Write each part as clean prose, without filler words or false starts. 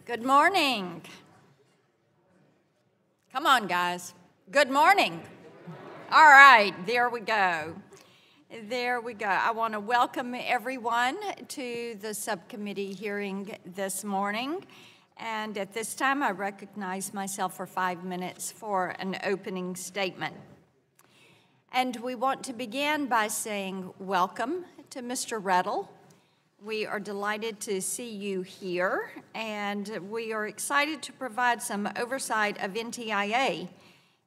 Good morning. Come on, guys. Good morning. All right, there we go. There we go. I want to welcome everyone to the subcommittee hearing this morning. And at this time, I recognize myself for 5 minutes for an opening statement. And we want to begin by saying welcome to Mr. Rettel. We are delighted to see you here, and we are excited to provide some oversight of NTIA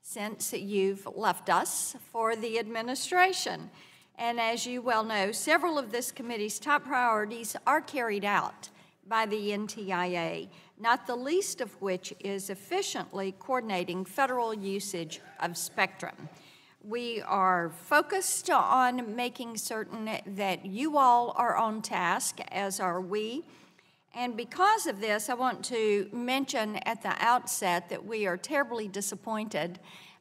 since you've left us for the administration. And as you well know, several of this committee's top priorities are carried out by the NTIA, not the least of which is efficiently coordinating federal usage of spectrum. We are focused on making certain that you all are on task, as are we. And because of this, I want to mention at the outset that we are terribly disappointed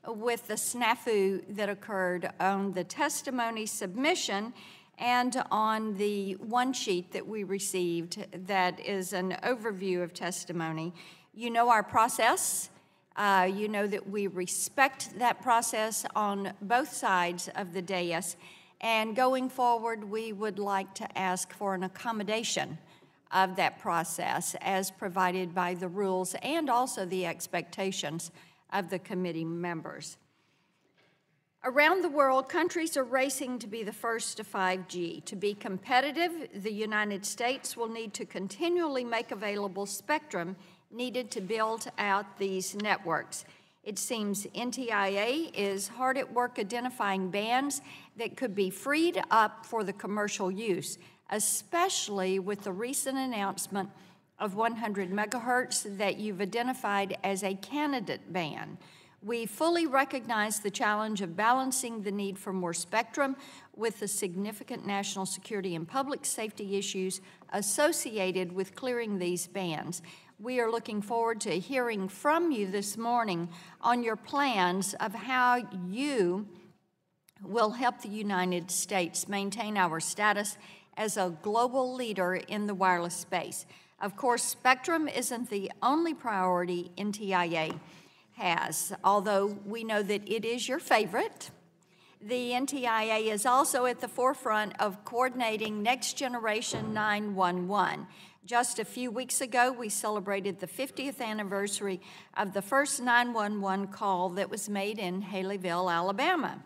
with the snafu that occurred on the testimony submission and on the one sheet that we received that is an overview of testimony. You know our process. You know that we respect that process on both sides of the dais, and going forward, we would like to ask for an accommodation of that process as provided by the rules and also the expectations of the committee members. Around the world, countries are racing to be the first to 5G. To be competitive, the United States will need to continually make available spectrum needed to build out these networks. It seems NTIA is hard at work identifying bands that could be freed up for the commercial use, especially with the recent announcement of 100 megahertz that you've identified as a candidate band. We fully recognize the challenge of balancing the need for more spectrum with the significant national security and public safety issues associated with clearing these bands. We are looking forward to hearing from you this morning on your plans of how you will help the United States maintain our status as a global leader in the wireless space. Of course, spectrum isn't the only priority NTIA has, although we know that it is your favorite. The NTIA is also at the forefront of coordinating Next Generation 911. Just a few weeks ago, we celebrated the 50th anniversary of the first 911 call that was made in Haleyville, Alabama.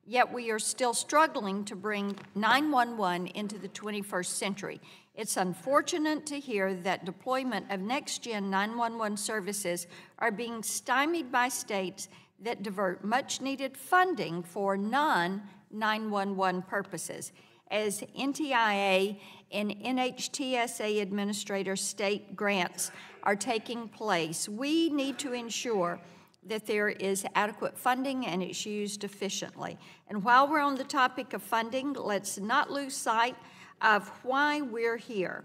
Yet we are still struggling to bring 911 into the 21st century. It's unfortunate to hear that deployment of next-gen 911 services are being stymied by states that divert much-needed funding for non-911 purposes. As NTIA and NHTSA administrator state grants are taking place, we need to ensure that there is adequate funding and it's used efficiently. And while we're on the topic of funding, let's not lose sight of why we're here.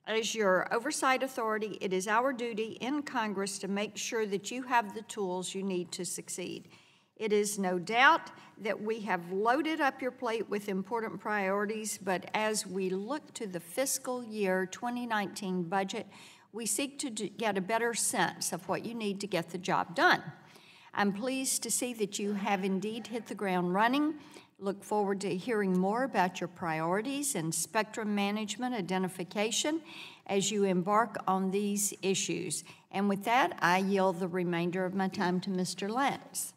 As your oversight authority, it is our duty in Congress to make sure that you have the tools you need to succeed. It is no doubt that we have loaded up your plate with important priorities, but as we look to the fiscal year 2019 budget, we seek to get a better sense of what you need to get the job done. I'm pleased to see that you have indeed hit the ground running. Look forward to hearing more about your priorities and spectrum management identification as you embark on these issues. And with that, I yield the remainder of my time to Mr. Lance.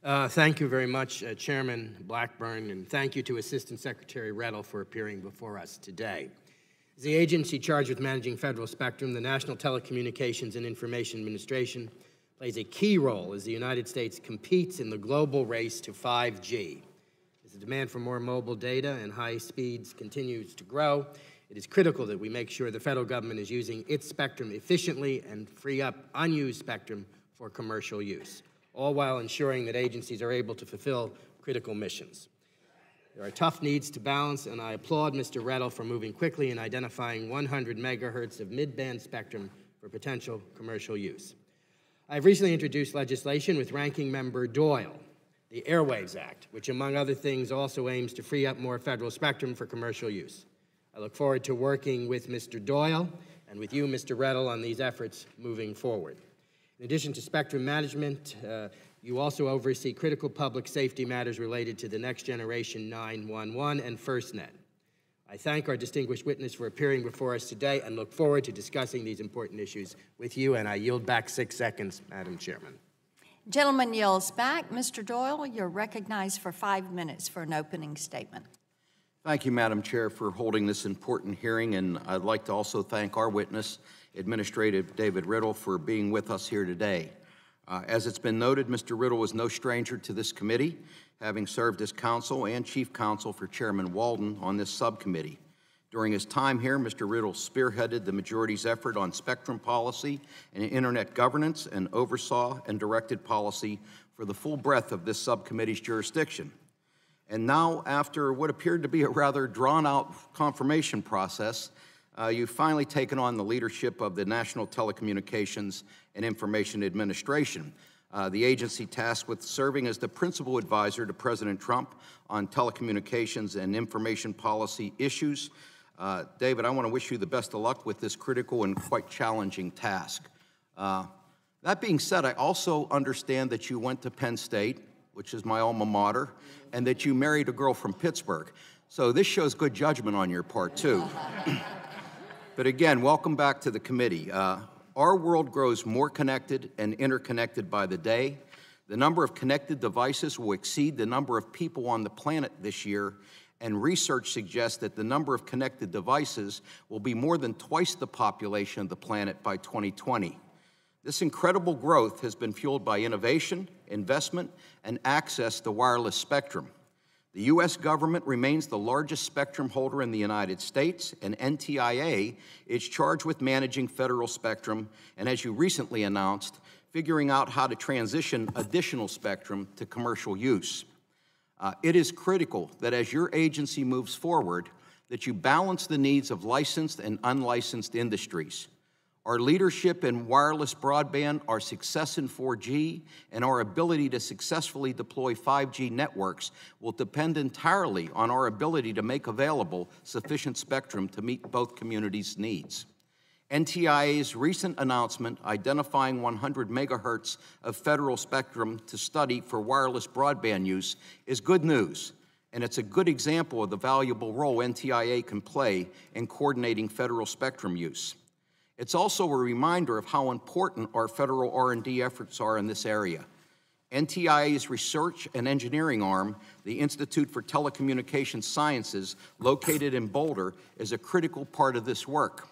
Thank you very much, Chairman Blackburn, and thank you to Assistant Secretary Rettel for appearing before us today. As the agency charged with managing federal spectrum, the National Telecommunications and Information Administration plays a key role as the United States competes in the global race to 5G. As the demand for more mobile data and high speeds continues to grow, it is critical that we make sure the federal government is using its spectrum efficiently and free up unused spectrum for commercial use, all while ensuring that agencies are able to fulfill critical missions. There are tough needs to balance, and I applaud Mr. Rettel for moving quickly in identifying 100 megahertz of mid-band spectrum for potential commercial use. I've recently introduced legislation with Ranking Member Doyle, the Airwaves Act, which among other things also aims to free up more federal spectrum for commercial use. I look forward to working with Mr. Doyle and with you, Mr. Rettel, on these efforts moving forward. In addition to spectrum management, you also oversee critical public safety matters related to the Next Generation 911 and FirstNet. I thank our distinguished witness for appearing before us today and look forward to discussing these important issues with you, and I yield back 6 seconds, Madam Chairman. Gentleman yields back. Mr. Doyle, you're recognized for 5 minutes for an opening statement. Thank you, Madam Chair, for holding this important hearing, and I'd like to also thank our witness, Administrator David Riddle, for being with us here today. As it's been noted, Mr. Riddle was no stranger to this committee, having served as counsel and chief counsel for Chairman Walden on this subcommittee. During his time here, Mr. Riddle spearheaded the majority's effort on spectrum policy and internet governance and oversaw and directed policy for the full breadth of this subcommittee's jurisdiction. And now, after what appeared to be a rather drawn-out confirmation process, you've finally taken on the leadership of the National Telecommunications and Information Administration, the agency tasked with serving as the principal advisor to President Trump on telecommunications and information policy issues. David, I want to wish you the best of luck with this critical and quite challenging task. That being said, I also understand that you went to Penn State, which is my alma mater, and that you married a girl from Pittsburgh. So this shows good judgment on your part, too. But again, welcome back to the committee. Our world grows more connected and interconnected by the day. The number of connected devices will exceed the number of people on the planet this year, and research suggests that the number of connected devices will be more than twice the population of the planet by 2020. This incredible growth has been fueled by innovation, investment, and access to wireless spectrum. The U.S. government remains the largest spectrum holder in the United States, and NTIA is charged with managing federal spectrum, and as you recently announced, figuring out how to transition additional spectrum to commercial use. It is critical that as your agency moves forward, that you balance the needs of licensed and unlicensed industries. Our leadership in wireless broadband, our success in 4G, and our ability to successfully deploy 5G networks will depend entirely on our ability to make available sufficient spectrum to meet both communities' needs. NTIA's recent announcement identifying 100 megahertz of federal spectrum to study for wireless broadband use is good news, and it's a good example of the valuable role NTIA can play in coordinating federal spectrum use. It's also a reminder of how important our federal R&D efforts are in this area. NTIA's research and engineering arm, the Institute for Telecommunications Sciences, located in Boulder, is a critical part of this work.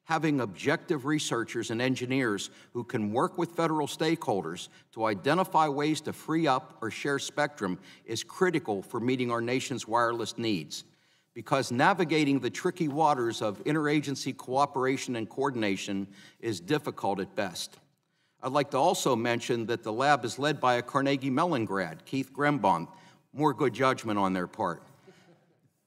Having objective researchers and engineers who can work with federal stakeholders to identify ways to free up or share spectrum is critical for meeting our nation's wireless needs, because navigating the tricky waters of interagency cooperation and coordination is difficult at best. I'd like to also mention that the lab is led by a Carnegie Mellon grad, Keith Grembaum. More good judgment on their part.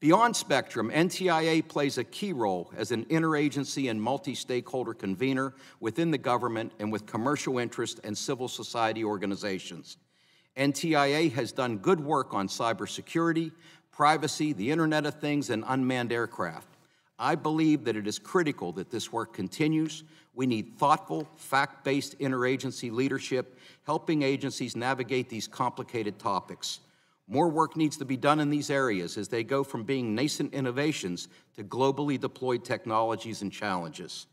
Beyond spectrum, NTIA plays a key role as an interagency and multi-stakeholder convener within the government and with commercial interest and civil society organizations. NTIA has done good work on cybersecurity, privacy, the Internet of Things, and unmanned aircraft. I believe that it is critical that this work continues. We need thoughtful, fact-based interagency leadership, helping agencies navigate these complicated topics. More work needs to be done in these areas as they go from being nascent innovations to globally deployed technologies and challenges.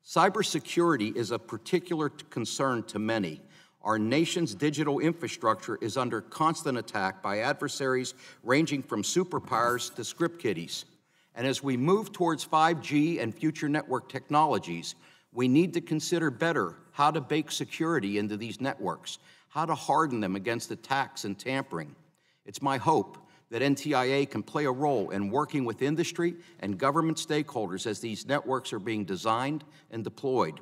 Cybersecurity is of particular concern to many. Our nation's digital infrastructure is under constant attack by adversaries ranging from superpowers to script kiddies. And as we move towards 5G and future network technologies, we need to consider better how to bake security into these networks, how to harden them against attacks and tampering. It's my hope that NTIA can play a role in working with industry and government stakeholders as these networks are being designed and deployed.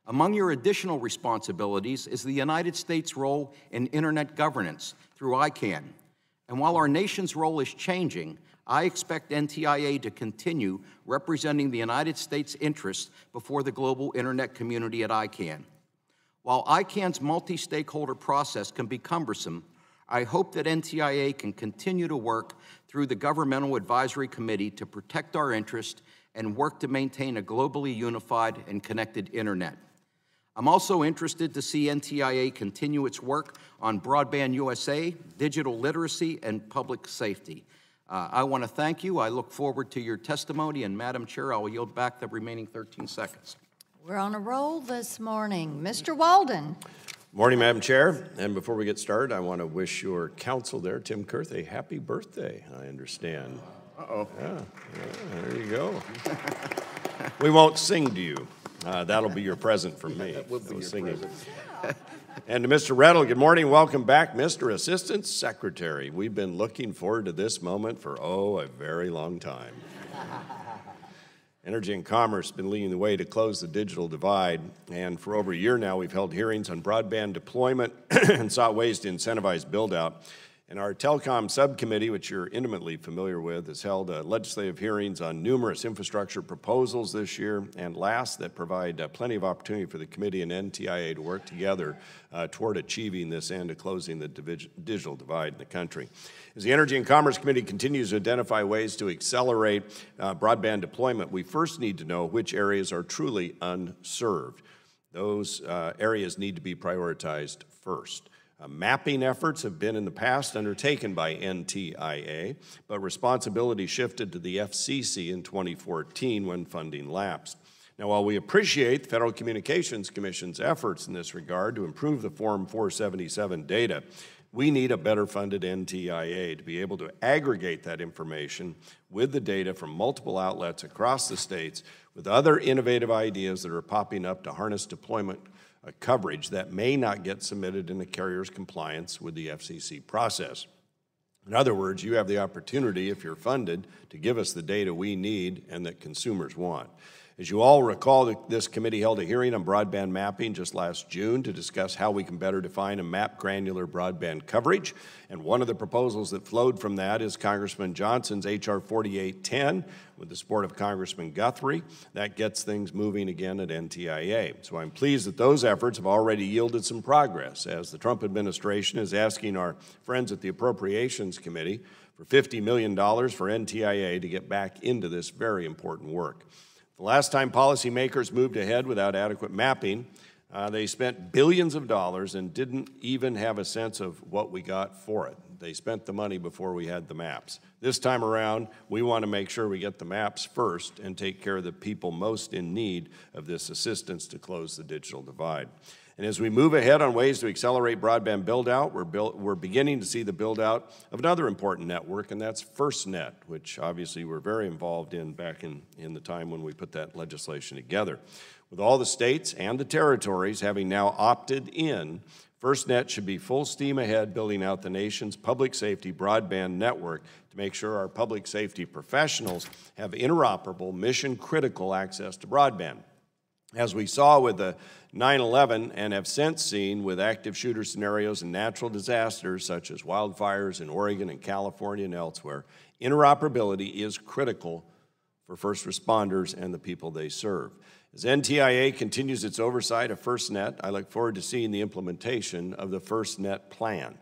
Among your additional responsibilities is the United States' role in Internet governance through ICANN. And while our nation's role is changing, I expect NTIA to continue representing the United States' interests before the global Internet community at ICANN. While ICANN's multi-stakeholder process can be cumbersome, I hope that NTIA can continue to work through the Governmental Advisory Committee to protect our interests and work to maintain a globally unified and connected internet. I'm also interested to see NTIA continue its work on Broadband USA, digital literacy, and public safety. I want to thank you. I look forward to your testimony, and Madam Chair, I will yield back the remaining 13 seconds. We're on a roll this morning. Mr. Walden. Morning, Madam Chair. And before we get started, I want to wish your counsel there, Tim Kurth, a happy birthday, I understand. Uh-oh. Yeah, there you go. We won't sing to you. That'll be your present from me. That will be your present. And to Mr. Rettel, good morning. Welcome back, Mr. Assistant Secretary. We've been looking forward to this moment for, a very long time. Energy and Commerce has been leading the way to close the digital divide, and for over a year now, we've held hearings on broadband deployment and sought ways to incentivize build-out. And our Telecom Subcommittee, which you're intimately familiar with, has held legislative hearings on numerous infrastructure proposals this year and last that provide plenty of opportunity for the committee and NTIA to work together toward achieving this end of closing the digital divide in the country. As the Energy and Commerce Committee continues to identify ways to accelerate broadband deployment, we first need to know which areas are truly unserved. Those areas need to be prioritized first. Mapping efforts have been in the past undertaken by NTIA, but responsibility shifted to the FCC in 2014 when funding lapsed. Now, while we appreciate the Federal Communications Commission's efforts in this regard to improve the Form 477 data, we need a better funded NTIA to be able to aggregate that information with the data from multiple outlets across the states with other innovative ideas that are popping up to harness deployment coverage that may not get submitted in the carrier's compliance with the FCC process. In other words, you have the opportunity, if you're funded, to give us the data we need and that consumers want. As you all recall, this committee held a hearing on broadband mapping just last June to discuss how we can better define and map granular broadband coverage. And one of the proposals that flowed from that is Congressman Johnson's H.R. 4810 with the support of Congressman Guthrie. That gets things moving again at NTIA. So I'm pleased that those efforts have already yielded some progress, as the Trump administration is asking our friends at the Appropriations Committee for $50 million for NTIA to get back into this very important work. The last time policymakers moved ahead without adequate mapping, they spent billions of dollars and didn't even have a sense of what we got for it. They spent the money before we had the maps. This time around, we want to make sure we get the maps first and take care of the people most in need of this assistance to close the digital divide. And as we move ahead on ways to accelerate broadband build-out, we're beginning to see the build-out of another important network, and that's FirstNet, which obviously we're very involved in back in the time when we put that legislation together. With all the states and the territories having now opted in, FirstNet should be full steam ahead building out the nation's public safety broadband network to make sure our public safety professionals have interoperable, mission-critical access to broadband. As we saw with the 9/11 and have since seen with active shooter scenarios and natural disasters such as wildfires in Oregon and California and elsewhere, interoperability is critical for first responders and the people they serve. As NTIA continues its oversight of FirstNet, I look forward to seeing the implementation of the FirstNet plan.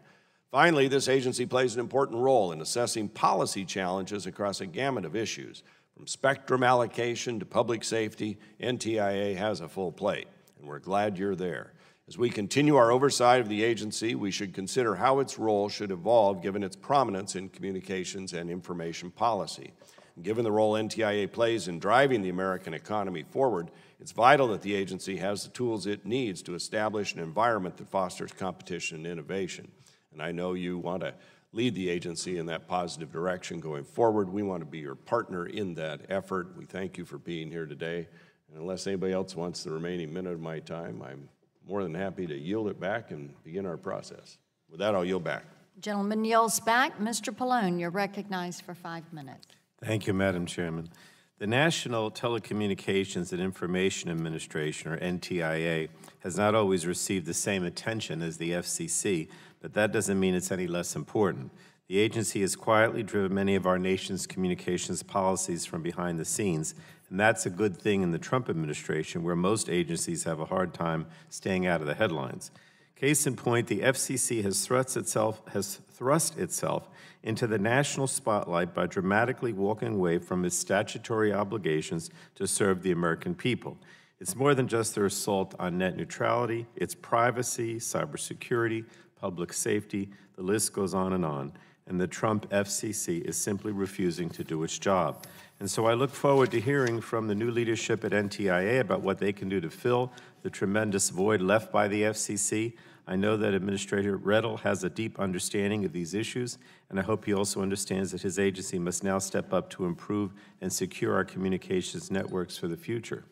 Finally, this agency plays an important role in assessing policy challenges across a gamut of issues. From spectrum allocation to public safety, NTIA has a full plate, and we're glad you're there. As we continue our oversight of the agency, we should consider how its role should evolve given its prominence in communications and information policy. And given the role NTIA plays in driving the American economy forward, it's vital that the agency has the tools it needs to establish an environment that fosters competition and innovation. And I know you want to lead the agency in that positive direction going forward. We want to be your partner in that effort. We thank you for being here today. And unless anybody else wants the remaining minute of my time, I'm more than happy to yield it back and begin our process. With that, I'll yield back. Gentleman yields back. Mr. Pallone, you're recognized for 5 minutes. Thank you, Madam Chairman. The National Telecommunications and Information Administration, or NTIA, has not always received the same attention as the FCC, but that doesn't mean it's any less important. The agency has quietly driven many of our nation's communications policies from behind the scenes, and that's a good thing in the Trump administration, where most agencies have a hard time staying out of the headlines. Case in point, the FCC has thrust itself into the national spotlight by dramatically walking away from its statutory obligations to serve the American people. It's more than just their assault on net neutrality, it's privacy, cybersecurity, public safety, the list goes on, and the Trump FCC is simply refusing to do its job. And so I look forward to hearing from the new leadership at NTIA about what they can do to fill the tremendous void left by the FCC. I know that Administrator Rettel has a deep understanding of these issues, and I hope he also understands that his agency must now step up to improve and secure our communications networks for the future.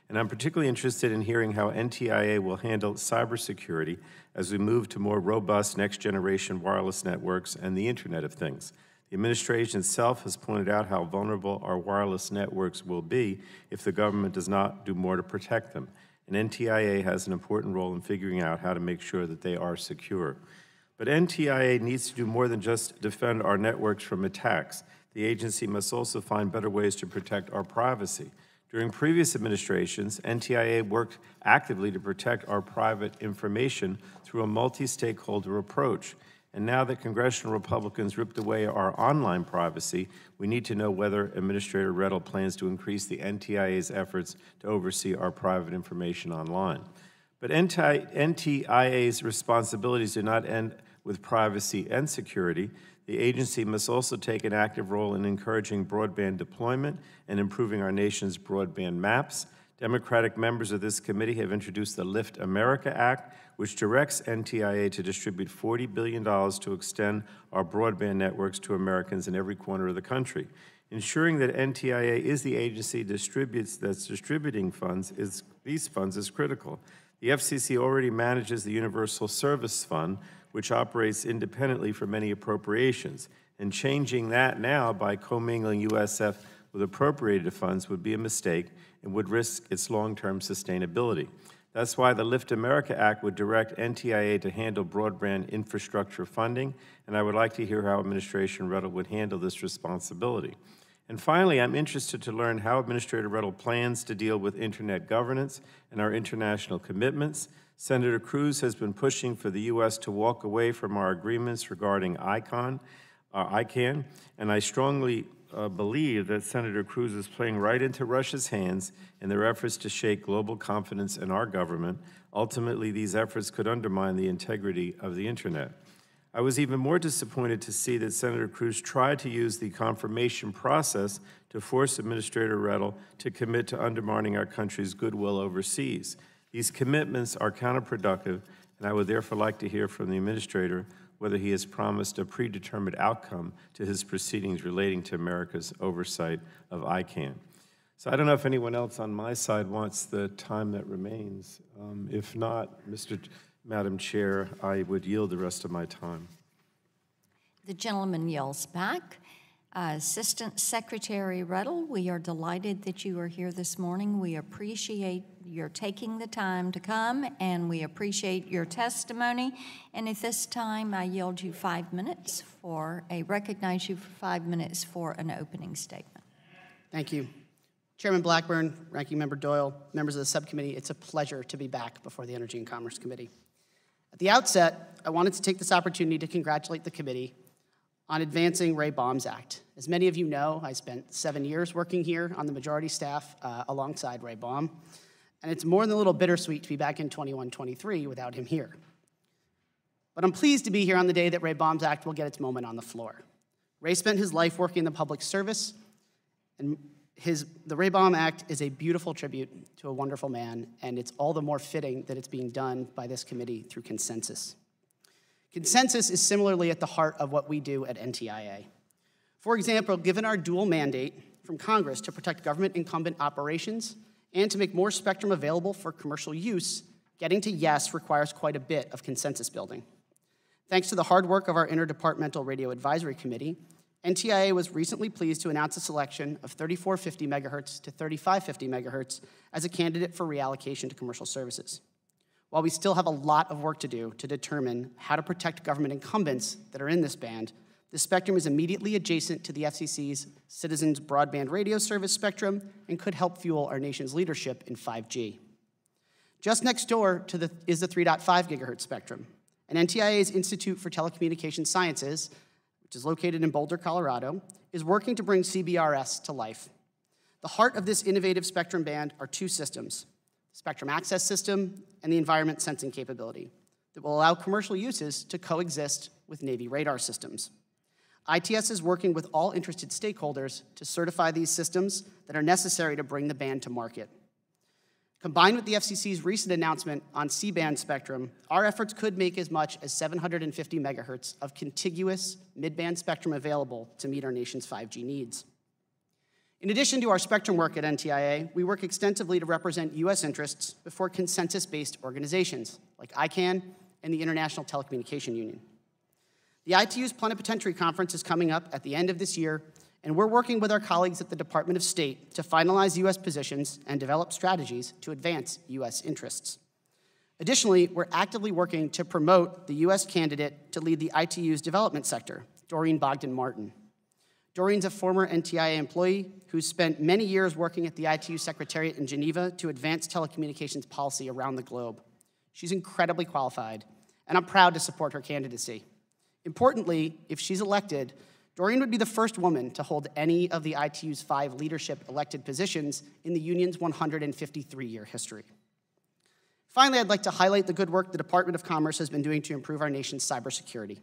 And I'm particularly interested in hearing how NTIA will handle cybersecurity as we move to more robust next-generation wireless networks and the Internet of Things. The administration itself has pointed out how vulnerable our wireless networks will be if the government does not do more to protect them. And NTIA has an important role in figuring out how to make sure that they are secure. But NTIA needs to do more than just defend our networks from attacks. The agency must also find better ways to protect our privacy. During previous administrations, NTIA worked actively to protect our private information through a multi-stakeholder approach. And now that congressional Republicans ripped away our online privacy, we need to know whether Administrator Rettel plans to increase the NTIA's efforts to oversee our private information online. But NTIA's responsibilities do not end with privacy and security. The agency must also take an active role in encouraging broadband deployment and improving our nation's broadband maps. Democratic members of this committee have introduced the Lift America Act, which directs NTIA to distribute $40 billion to extend our broadband networks to Americans in every corner of the country. Ensuring that NTIA is the agency that's distributing these funds is critical. The FCC already manages the Universal Service Fund, which operates independently from any appropriations, and changing that now by commingling USF with appropriated funds would be a mistake and would risk its long-term sustainability. That's why the Lift America Act would direct NTIA to handle broadband infrastructure funding, and I would like to hear how Administration Rettel would handle this responsibility. And finally, I'm interested to learn how Administrator Rettel plans to deal with Internet governance and our international commitments. Senator Cruz has been pushing for the U.S. to walk away from our agreements regarding ICANN, and I strongly believe that Senator Cruz is playing right into Russia's hands in their efforts to shake global confidence in our government. Ultimately, these efforts could undermine the integrity of the Internet. I was even more disappointed to see that Senator Cruz tried to use the confirmation process to force Administrator Rettel to commit to undermining our country's goodwill overseas. These commitments are counterproductive, and I would therefore like to hear from the Administrator whether he has promised a predetermined outcome to his proceedings relating to America's oversight of ICANN. So I don't know if anyone else on my side wants the time that remains. If not, Madam Chair, I would yield the rest of my time. The gentleman yields back. Assistant Secretary Rettel, we are delighted that you are here this morning. We appreciate your taking the time to come, and we appreciate your testimony. And at this time, I yield you 5 minutes recognize you for 5 minutes for an opening statement. Thank you. Chairman Blackburn, Ranking Member Doyle, members of the subcommittee, it's a pleasure to be back before the Energy and Commerce Committee. At the outset, I wanted to take this opportunity to congratulate the committee on advancing Ray Baum's Act. As many of you know, I spent 7 years working here on the majority staff alongside Ray Baum, and it's more than a little bittersweet to be back in 21-23 without him here. But I'm pleased to be here on the day that Ray Baum's Act will get its moment on the floor. Ray spent his life working in the public service, and the Ray Baum Act is a beautiful tribute to a wonderful man, and it's all the more fitting that it's being done by this committee through consensus. Consensus is similarly at the heart of what we do at NTIA. For example, given our dual mandate from Congress to protect government incumbent operations and to make more spectrum available for commercial use, getting to yes requires quite a bit of consensus building. Thanks to the hard work of our Interdepartmental Radio Advisory Committee, NTIA was recently pleased to announce a selection of 3450 megahertz to 3550 megahertz as a candidate for reallocation to commercial services. While we still have a lot of work to do to determine how to protect government incumbents that are in this band, the spectrum is immediately adjacent to the FCC's Citizens Broadband Radio Service spectrum and could help fuel our nation's leadership in 5G. Just next door is the 3.5 gigahertz spectrum. And NTIA's Institute for Telecommunications Sciences, which is located in Boulder, Colorado, is working to bring CBRS to life. The heart of this innovative spectrum band are two systems, the Spectrum Access System and the Environment Sensing Capability, that will allow commercial uses to coexist with Navy radar systems. ITS is working with all interested stakeholders to certify these systems that are necessary to bring the band to market. Combined with the FCC's recent announcement on C-band spectrum, our efforts could make as much as 750 megahertz of contiguous mid-band spectrum available to meet our nation's 5G needs. In addition to our spectrum work at NTIA, we work extensively to represent U.S. interests before consensus-based organizations like ICANN and the International Telecommunication Union. The ITU's Plenipotentiary Conference is coming up at the end of this year, and we're working with our colleagues at the Department of State to finalize U.S. positions and develop strategies to advance U.S. interests. Additionally, we're actively working to promote the U.S. candidate to lead the ITU's development sector, Doreen Bogdan-Martin. Doreen's a former NTIA employee who's spent many years working at the ITU Secretariat in Geneva to advance telecommunications policy around the globe. She's incredibly qualified, and I'm proud to support her candidacy. Importantly, if she's elected, Doreen would be the first woman to hold any of the ITU's 5 leadership elected positions in the union's 153-year history. Finally, I'd like to highlight the good work the Department of Commerce has been doing to improve our nation's cybersecurity.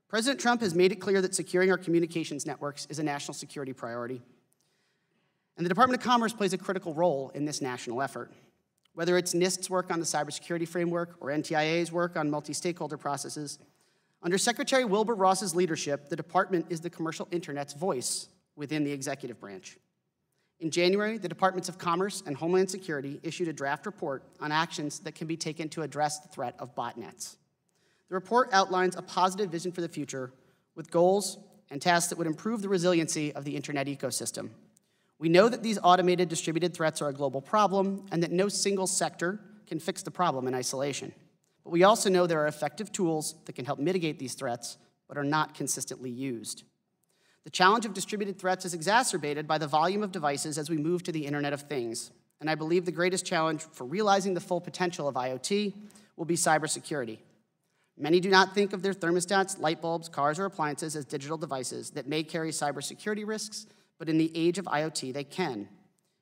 President Trump has made it clear that securing our communications networks is a national security priority. And the Department of Commerce plays a critical role in this national effort. Whether it's NIST's work on the cybersecurity framework or NTIA's work on multi-stakeholder processes, under Secretary Wilbur Ross's leadership, the department is the commercial internet's voice within the executive branch. In January, the Departments of Commerce and Homeland Security issued a draft report on actions that can be taken to address the threat of botnets. The report outlines a positive vision for the future with goals and tasks that would improve the resiliency of the internet ecosystem. We know that these automated distributed threats are a global problem and that no single sector can fix the problem in isolation. But we also know there are effective tools that can help mitigate these threats, but are not consistently used. The challenge of distributed threats is exacerbated by the volume of devices as we move to the Internet of Things, and I believe the greatest challenge for realizing the full potential of IoT will be cybersecurity. Many do not think of their thermostats, light bulbs, cars, or appliances as digital devices that may carry cybersecurity risks, but in the age of IoT, they can.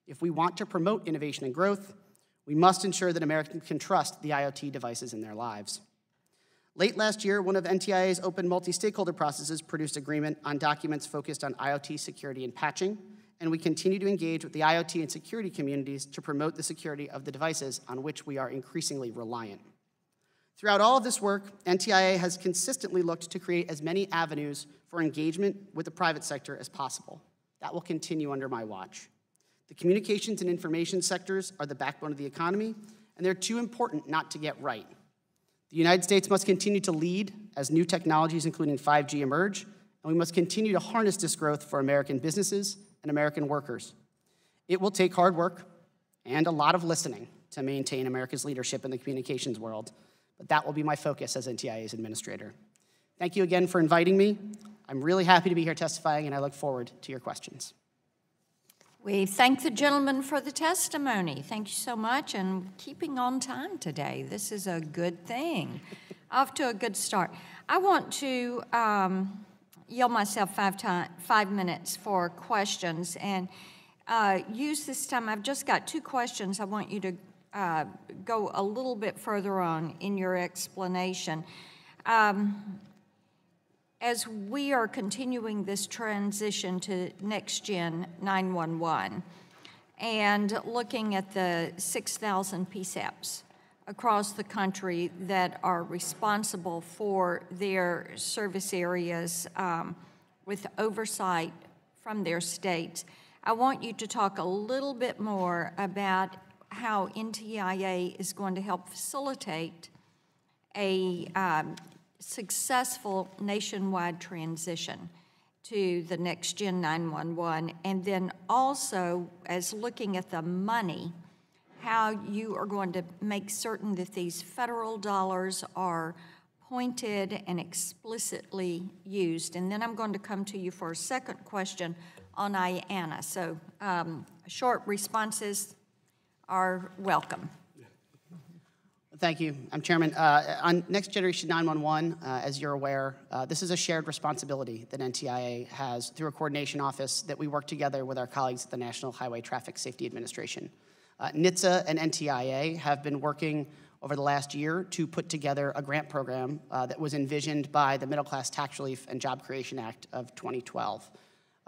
If we want to promote innovation and growth, we must ensure that Americans can trust the IoT devices in their lives. Late last year, one of NTIA's open multi-stakeholder processes produced agreement on documents focused on IoT security and patching, and we continue to engage with the IoT and security communities to promote the security of the devices on which we are increasingly reliant. Throughout all of this work, NTIA has consistently looked to create as many avenues for engagement with the private sector as possible. That will continue under my watch. The communications and information sectors are the backbone of the economy, and they're too important not to get right. The United States must continue to lead as new technologies, including 5G, emerge, and we must continue to harness this growth for American businesses and American workers. It will take hard work and a lot of listening to maintain America's leadership in the communications world, but that will be my focus as NTIA's administrator. Thank you again for inviting me. I'm really happy to be here testifying, and I look forward to your questions. We thank the gentleman for the testimony. Thank you so much, and keeping on time today. This is a good thing. Off to a good start. I want to yield myself 5 minutes for questions, and use this time. I've just got 2 questions I want you to go a little bit further on in your explanation. As we are continuing this transition to next-gen 911 and looking at the 6,000 PSAPs across the country that are responsible for their service areas with oversight from their states, I want you to talk a little bit more about how NTIA is going to help facilitate a successful nationwide transition to the next-gen 911, and then also, as looking at the money, how you are going to make certain that these federal dollars are pointed and explicitly used. And then I'm going to come to you for a second question on IANA. So short responses are welcome. Thank you. I'm Chairman. On Next Generation 911, as you're aware, this is a shared responsibility that NTIA has through a coordination office that we work together with our colleagues at the National Highway Traffic Safety Administration. NHTSA and NTIA have been working over the last year to put together a grant program that was envisioned by the Middle Class Tax Relief and Job Creation Act of 2012.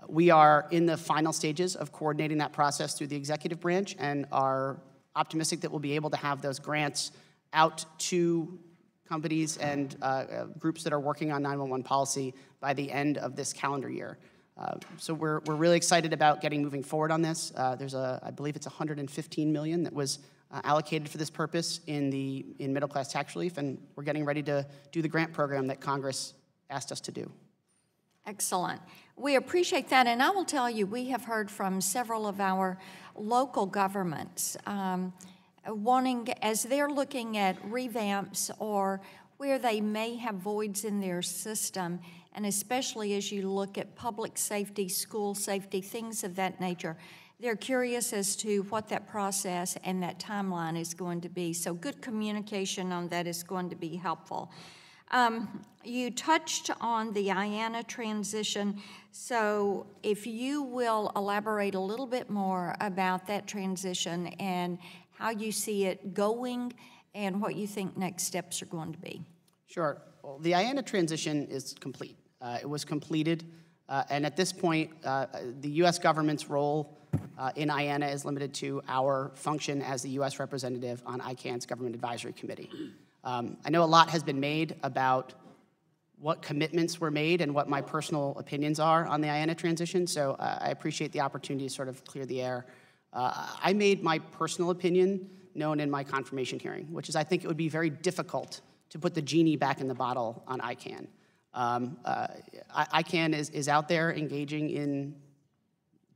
We are in the final stages of coordinating that process through the executive branch and are optimistic that we'll be able to have those grants out to companies and groups that are working on 911 policy by the end of this calendar year. So we're really excited about getting moving forward on this. I believe it's $115 million that was allocated for this purpose in middle class tax relief, and we're getting ready to do the grant program that Congress asked us to do. Excellent. We appreciate that, and I will tell you, we have heard from several of our local governments wanting, as they're looking at revamps or where they may have voids in their system, and especially as you look at public safety, school safety, things of that nature, they're curious as to what that process and that timeline is going to be. So good communication on that is going to be helpful. You touched on the IANA transition, so if you will elaborate a little bit more about that transition and how you see it going and what you think next steps are going to be. Sure. Well, the IANA transition is complete. It was completed, and at this point, the U.S. government's role in IANA is limited to our function as the U.S. representative on ICANN's Government Advisory Committee. I know a lot has been made about what commitments were made and what my personal opinions are on the IANA transition, so I appreciate the opportunity to sort of clear the air. I made my personal opinion known in my confirmation hearing, which is I think it would be very difficult to put the genie back in the bottle on ICANN. ICANN is out there engaging in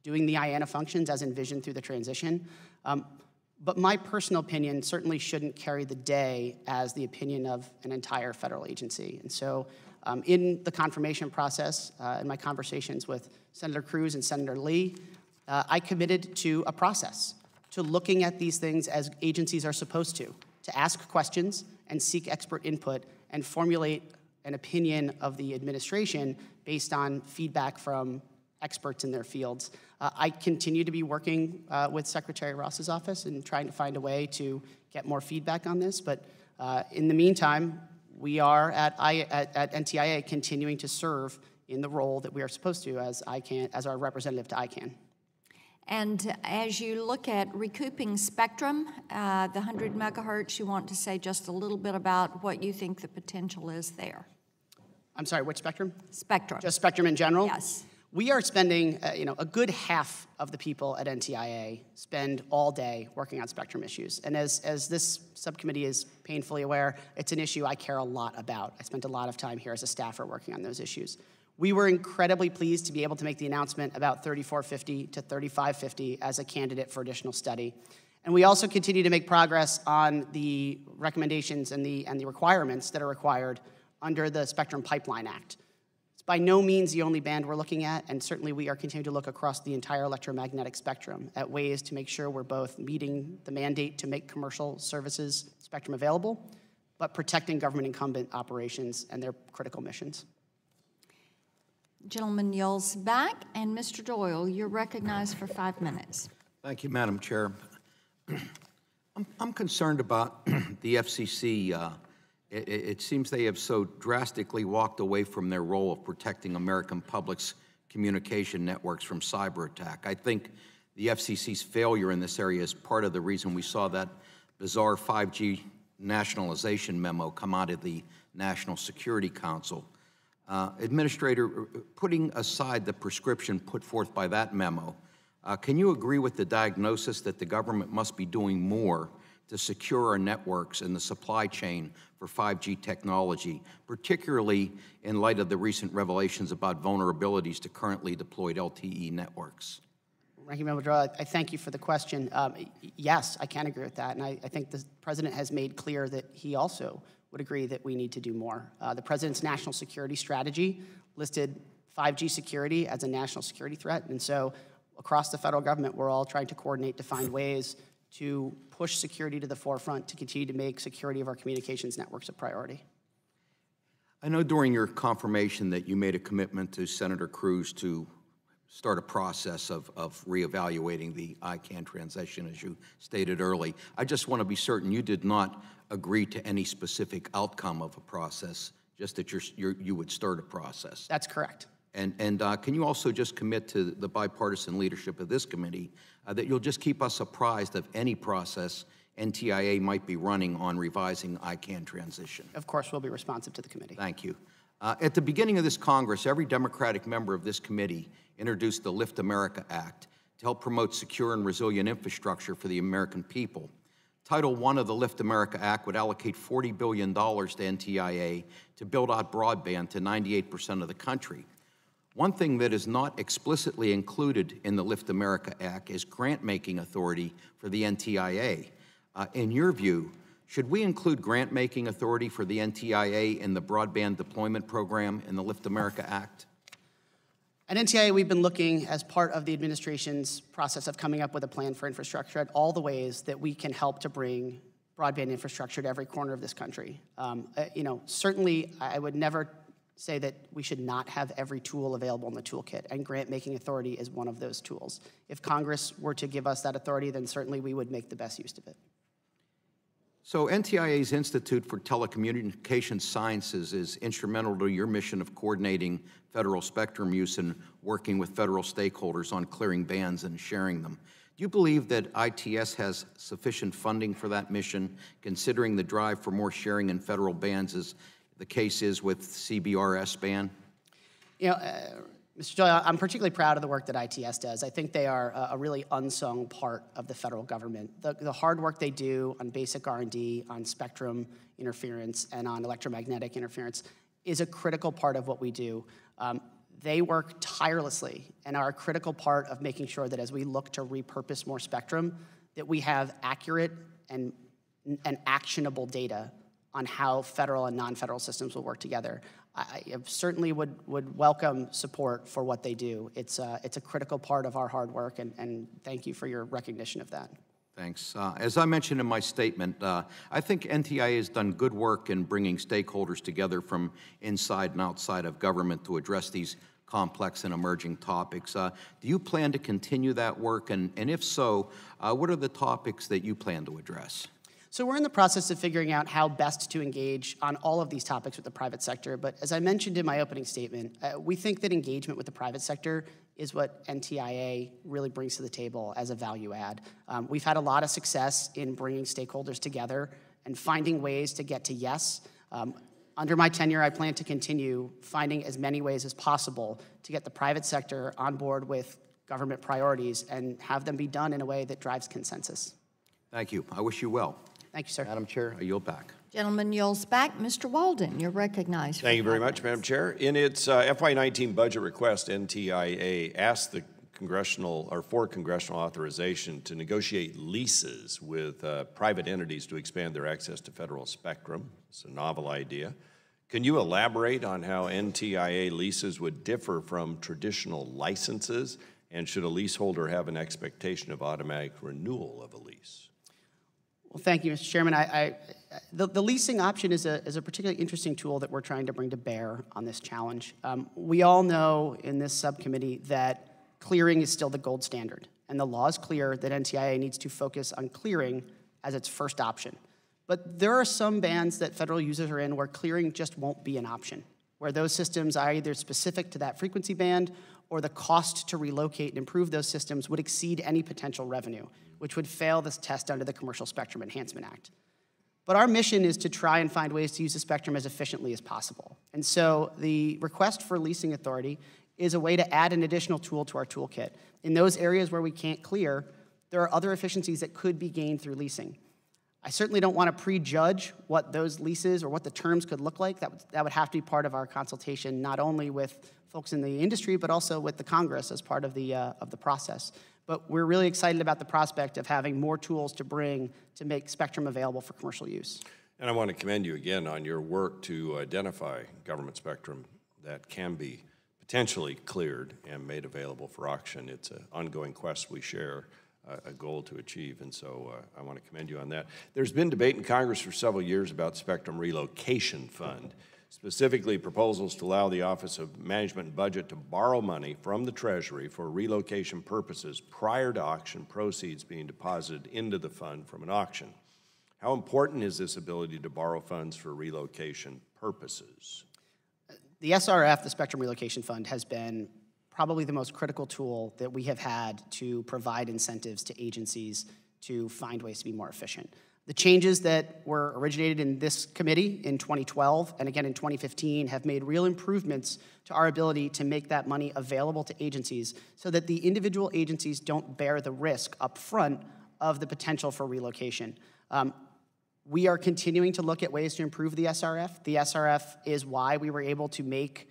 doing the IANA functions as envisioned through the transition. But my personal opinion certainly shouldn't carry the day as the opinion of an entire federal agency. And so in the confirmation process, in my conversations with Senator Cruz and Senator Lee, I committed to a process, to looking at these things as agencies are supposed to ask questions and seek expert input and formulate an opinion of the administration based on feedback from experts in their fields. I continue to be working with Secretary Ross's office and trying to find a way to get more feedback on this, but in the meantime, we are at NTIA continuing to serve in the role that we are supposed to as our representative to ICANN. And as you look at recouping spectrum, the 100 megahertz, you want to say just a little bit about what you think the potential is there. I'm sorry, which spectrum? Spectrum. Just spectrum in general? Yes. We are spending, a good half of the people at NTIA spend all day working on spectrum issues. And as this subcommittee is painfully aware, it's an issue I care a lot about. I spent a lot of time here as a staffer working on those issues. We were incredibly pleased to be able to make the announcement about 3450 to 3550 as a candidate for additional study. And we also continue to make progress on the recommendations and the requirements that are required under the Spectrum Pipeline Act. It's by no means the only band we're looking at, and certainly we are continuing to look across the entire electromagnetic spectrum at ways to make sure we're both meeting the mandate to make commercial services spectrum available, but protecting government incumbent operations and their critical missions. Gentleman yields back, and Mr. Doyle, you're recognized for 5 minutes. Thank you, Madam Chair. I'm concerned about the FCC. It seems they have so drastically walked away from their role of protecting American public's communication networks from cyber attack. I think the FCC's failure in this area is part of the reason we saw that bizarre 5G nationalization memo come out of the National Security Council. Administrator, putting aside the prescription put forth by that memo, can you agree with the diagnosis that the government must be doing more to secure our networks and the supply chain for 5G technology, particularly in light of the recent revelations about vulnerabilities to currently deployed LTE networks? Ranking Member Doyle, I thank you for the question. Yes, I can agree with that, and I think the President has made clear that he also would agree that we need to do more. The President's national security strategy listed 5G security as a national security threat, and so across the federal government, we're all trying to coordinate to find ways to push security to the forefront, to continue to make security of our communications networks a priority. I know during your confirmation that you made a commitment to Senator Cruz to start a process of reevaluating the ICANN transition, as you stated early. I just want to be certain you did not agree to any specific outcome of a process, just that you would start a process. That's correct. And can you also just commit to the bipartisan leadership of this committee that you'll just keep us apprised of any process NTIA might be running on revising ICANN transition? Of course, we'll be responsive to the committee. Thank you. At the beginning of this Congress, every Democratic member of this committee introduced the Lift America Act to help promote secure and resilient infrastructure for the American people. Title I of the Lift America Act would allocate $40 billion to NTIA to build out broadband to 98% of the country. One thing that is not explicitly included in the Lift America Act is grant-making authority for the NTIA. In your view, should we include grant-making authority for the NTIA in the broadband deployment program in the Lift America Act? At NTIA, we've been looking as part of the administration's process of coming up with a plan for infrastructure at all the ways that we can help to bring broadband infrastructure to every corner of this country. Certainly, I would never say that we should not have every tool available in the toolkit, and grant-making authority is one of those tools. If Congress were to give us that authority, then certainly we would make the best use of it. So NTIA's Institute for Telecommunications Sciences is instrumental to your mission of coordinating federal spectrum use and working with federal stakeholders on clearing bands and sharing them. Do you believe that ITS has sufficient funding for that mission, considering the drive for more sharing in federal bands as the case is with CBRS band? Mr. Doyle, I'm particularly proud of the work that ITS does. I think they are a really unsung part of the federal government. The hard work they do on basic R&D, on spectrum interference, and on electromagnetic interference is a critical part of what we do. They work tirelessly and are a critical part of making sure that as we look to repurpose more spectrum, that we have accurate and actionable data on how federal and non-federal systems will work together. I certainly would welcome support for what they do. It's a critical part of our hard work, and thank you for your recognition of that. Thanks. As I mentioned in my statement, I think NTIA has done good work in bringing stakeholders together from inside and outside of government to address these complex and emerging topics. Do you plan to continue that work? And if so, what are the topics that you plan to address? So we're in the process of figuring out how best to engage on all of these topics with the private sector. But as I mentioned in my opening statement, we think that engagement with the private sector is what NTIA really brings to the table as a value add. We've had a lot of success in bringing stakeholders together and finding ways to get to yes. Under my tenure, I plan to continue finding as many ways as possible to get the private sector on board with government priorities and have them be done in a way that drives consensus. Thank you. I wish you well. Thank you, sir. Madam Chair, I yield back. Gentleman yields back. Mr. Walden, you're recognized. Thank you very much, Madam Chair. In its FY19 budget request, NTIA asked the for congressional authorization to negotiate leases with private entities to expand their access to federal spectrum. It's a novel idea. Can you elaborate on how NTIA leases would differ from traditional licenses, and should a leaseholder have an expectation of automatic renewal of a lease? Well, thank you, Mr. Chairman. The leasing option is a particularly interesting tool that we're trying to bring to bear on this challenge. We all know in this subcommittee that clearing is still the gold standard, and the law is clear that NTIA needs to focus on clearing as its first option. But there are some bands that federal users are in where clearing just won't be an option, where those systems are either specific to that frequency band or the cost to relocate and improve those systems would exceed any potential revenue, which would fail this test under the Commercial Spectrum Enhancement Act. But our mission is to try and find ways to use the spectrum as efficiently as possible. And so the request for leasing authority is a way to add an additional tool to our toolkit. In those areas where we can't clear, there are other efficiencies that could be gained through leasing. I certainly don't want to prejudge what those leases or what the terms could look like. That would have to be part of our consultation, not only with folks in the industry, but also with the Congress as part of the process. But we're really excited about the prospect of having more tools to bring to make spectrum available for commercial use. And I want to commend you again on your work to identify government spectrum that can be potentially cleared and made available for auction. It's an ongoing quest we share a goal to achieve, and so I want to commend you on that. There's been debate in Congress for several years about Spectrum Relocation Fund, specifically proposals to allow the Office of Management and Budget to borrow money from the Treasury for relocation purposes prior to auction proceeds being deposited into the fund from an auction. How important is this ability to borrow funds for relocation purposes? The SRF, the Spectrum Relocation Fund, has been probably the most critical tool that we have had to provide incentives to agencies to find ways to be more efficient. The changes that were originated in this committee in 2012 and again in 2015 have made real improvements to our ability to make that money available to agencies so that the individual agencies don't bear the risk up front of the potential for relocation. We are continuing to look at ways to improve the SRF. The SRF is why we were able to make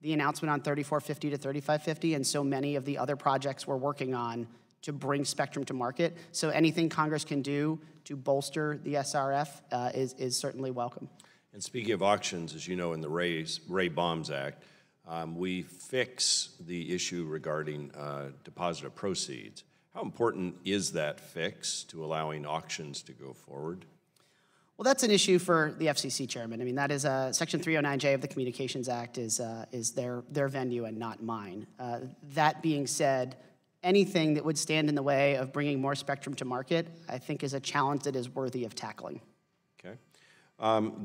the announcement on 3450 to 3550 and so many of the other projects we're working on to bring Spectrum to market. So anything Congress can do to bolster the SRF is certainly welcome. And speaking of auctions, as you know, in the Ray Bombs Act, we fix the issue regarding deposit of proceeds. How important is that fix to allowing auctions to go forward? Well, that's an issue for the FCC chairman. I mean, that is Section 309J of the Communications Act is their venue and not mine. That being said, anything that would stand in the way of bringing more spectrum to market, I think is a challenge that is worthy of tackling. Okay.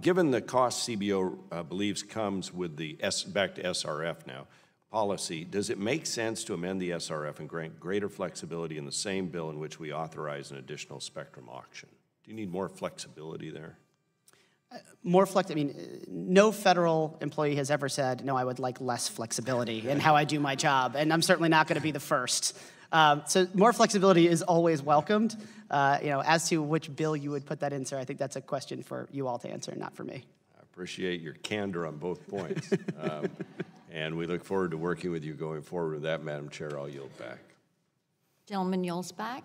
Given the cost CBO believes comes with the back to SRF now, policy, does it make sense to amend the SRF and grant greater flexibility in the same bill in which we authorize an additional spectrum auction? Do you need more flexibility there? I mean, no federal employee has ever said, no, I would like less flexibility in how I do my job, and I'm certainly not going to be the first. So more flexibility is always welcomed. As to which bill you would put that in, sir, I think that's a question for you all to answer, not for me. I appreciate your candor on both points. And we look forward to working with you going forward with that, Madam Chair. I'll yield back. Gentleman yields back.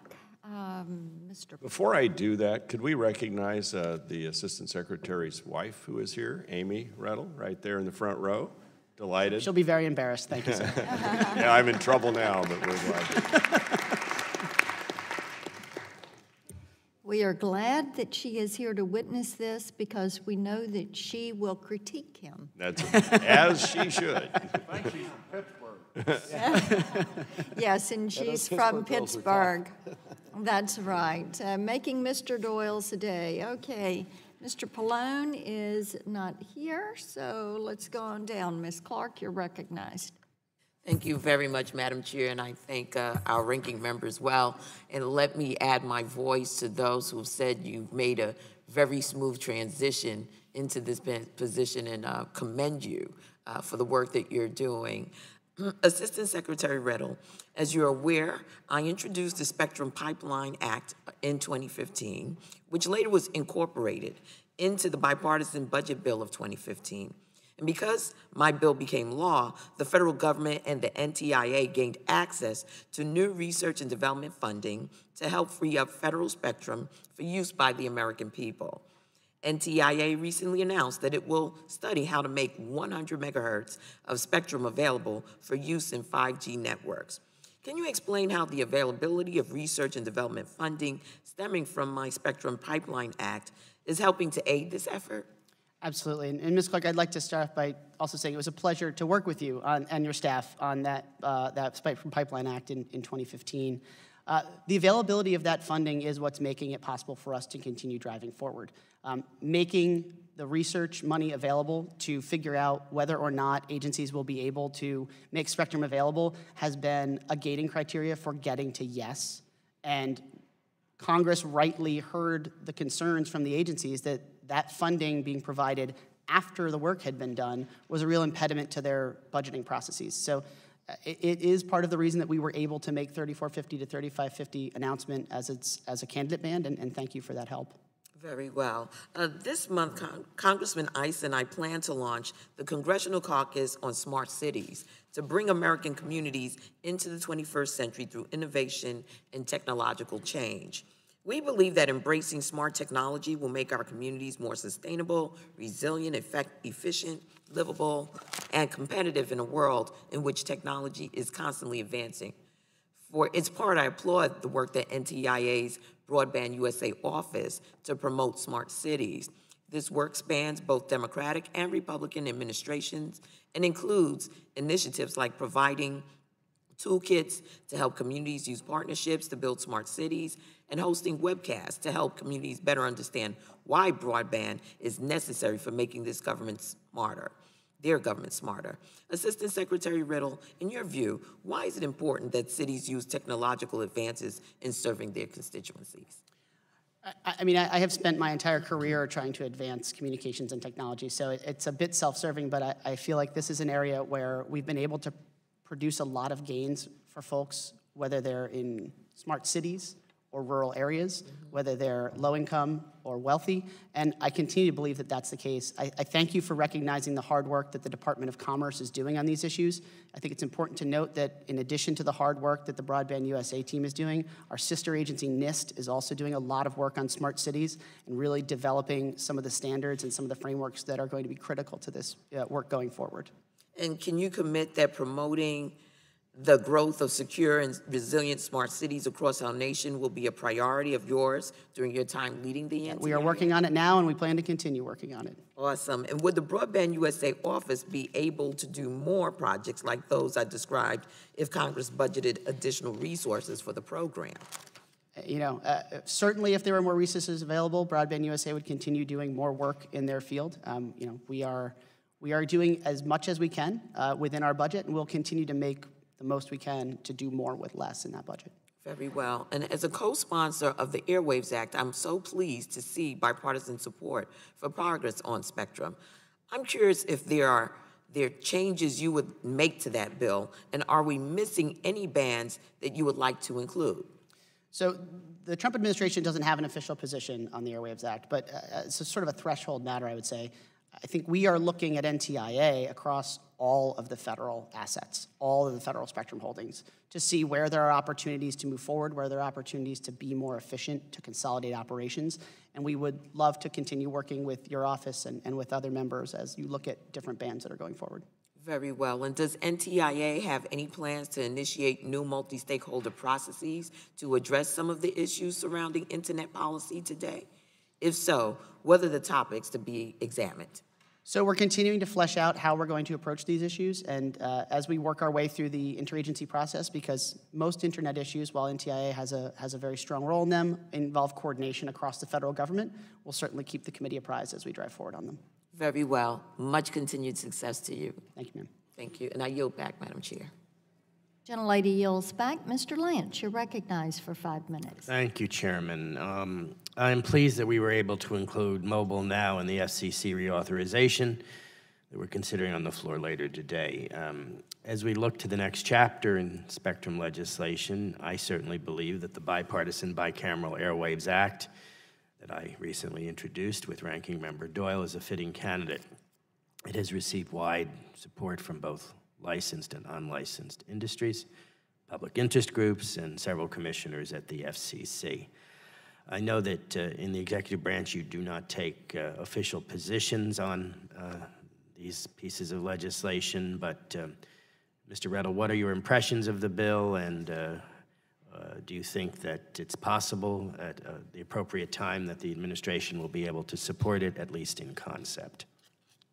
Mr. Before I do that, could we recognize the Assistant Secretary's wife who is here, Amy Rettel, right there in the front row? Delighted. She'll be very embarrassed. Thank you, sir. Yeah, I'm in trouble now, but we're glad. We are glad that she is here to witness this because we know that she will critique him. That's as she should. I think she's from Pittsburgh. Yes, and she's from Pittsburgh. That's right. Making Mr. Doyle's day. Okay, Mr. Pallone is not here, so let's go on down. Ms. Clark, you're recognized. Thank you very much, Madam Chair, and I thank our ranking member as well. And let me add my voice to those who have said you've made a very smooth transition into this position and commend you for the work that you're doing. Assistant Secretary Rettel, as you're aware, I introduced the Spectrum Pipeline Act in 2015, which later was incorporated into the bipartisan budget bill of 2015. And because my bill became law, the federal government and the NTIA gained access to new research and development funding to help free up federal spectrum for use by the American people. NTIA recently announced that it will study how to make 100 megahertz of spectrum available for use in 5G networks. Can you explain how the availability of research and development funding stemming from my Spectrum Pipeline Act is helping to aid this effort? Absolutely. And Ms. Clark, I'd like to start off by also saying it was a pleasure to work with you and your staff on that Spectrum Pipeline Act in 2015. The availability of that funding is what's making it possible for us to continue driving forward. Making the research money available to figure out whether or not agencies will be able to make spectrum available has been a gating criteria for getting to yes. And Congress rightly heard the concerns from the agencies that that funding being provided after the work had been done was a real impediment to their budgeting processes. So it is part of the reason that we were able to make 3450 to 3550 announcement as a candidate band, and thank you for that help. Very well. This month, Congressman Ice and I plan to launch the Congressional Caucus on Smart Cities to bring American communities into the 21st century through innovation and technological change. We believe that embracing smart technology will make our communities more sustainable, resilient, efficient, livable, and competitive in a world in which technology is constantly advancing. For its part, I applaud the work that NTIA's Broadband USA office to promote smart cities. This work spans both Democratic and Republican administrations and includes initiatives like providing toolkits to help communities use partnerships to build smart cities, and hosting webcasts to help communities better understand why broadband is necessary for making this government smarter, their government smarter. Assistant Secretary Riddle, in your view, why is it important that cities use technological advances in serving their constituencies? I mean, I have spent my entire career trying to advance communications and technology, so it's a bit self-serving, but I feel like this is an area where we've been able to produce a lot of gains for folks, whether they're in smart cities or rural areas, whether they're low income or wealthy, and I continue to believe that that's the case. I thank you for recognizing the hard work that the Department of Commerce is doing on these issues. I think it's important to note that in addition to the hard work that the Broadband USA team is doing, our sister agency NIST is also doing a lot of work on smart cities and really developing some of the standards and some of the frameworks that are going to be critical to this work going forward. And can you commit that promoting the growth of secure and resilient smart cities across our nation will be a priority of yours during your time leading the NTIA? We are working on it now, and we plan to continue working on it. Awesome. And would the Broadband USA office be able to do more projects like those I described if Congress budgeted additional resources for the program? You know, certainly if there were more resources available, Broadband USA would continue doing more work in their field. You know, we are doing as much as we can within our budget, and we'll continue to make the most we can to do more with less in that budget. Very well. And as a co-sponsor of the Airwaves Act, I'm so pleased to see bipartisan support for progress on spectrum. I'm curious if there are changes you would make to that bill, and are we missing any bands that you would like to include? So the Trump administration doesn't have an official position on the Airwaves Act, but it's a sort of a threshold matter, I would say. I think we are looking at NTIA across all of the federal assets, all of the federal spectrum holdings, to see where there are opportunities to move forward, where there are opportunities to be more efficient, to consolidate operations. And we would love to continue working with your office and with other members as you look at different bands that are going forward. Very well. And does NTIA have any plans to initiate new multi-stakeholder processes to address some of the issues surrounding internet policy today? If so, what are the topics to be examined? So we're continuing to flesh out how we're going to approach these issues, and as we work our way through the interagency process, because most internet issues, while NTIA has a very strong role in them, involve coordination across the federal government, we'll certainly keep the committee apprised as we drive forward on them. Very well. Much continued success to you. Thank you, ma'am. Thank you. And I yield back, Madam Chair. Gentlelady yields back. Mr. Lynch, you're recognized for 5 minutes. Thank you, Chairman. I'm pleased that we were able to include mobile now in the FCC reauthorization that we're considering on the floor later today. As we look to the next chapter in spectrum legislation, I certainly believe that the bipartisan bicameral Airwaves Act that I recently introduced with Ranking Member Doyle is a fitting candidate. It has received wide support from both licensed and unlicensed industries, public interest groups, and several commissioners at the FCC. I know that in the executive branch you do not take official positions on these pieces of legislation, but Mr. Riddle, what are your impressions of the bill, and do you think that it's possible at the appropriate time that the administration will be able to support it, at least in concept?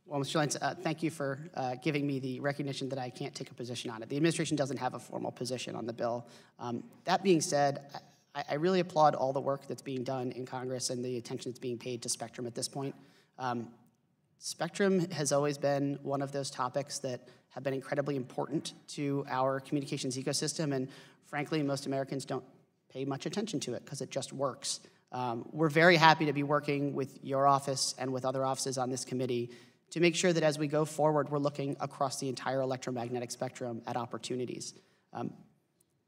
Well, Mr. Lyons, thank you for giving me the recognition that I can't take a position on it. The administration doesn't have a formal position on the bill. That being said, I really applaud all the work that's being done in Congress and the attention that's being paid to spectrum at this point. Spectrum has always been one of those topics that have been incredibly important to our communications ecosystem, and frankly, most Americans don't pay much attention to it because it just works. We're very happy to be working with your office and with other offices on this committee to make sure that as we go forward, we're looking across the entire electromagnetic spectrum at opportunities.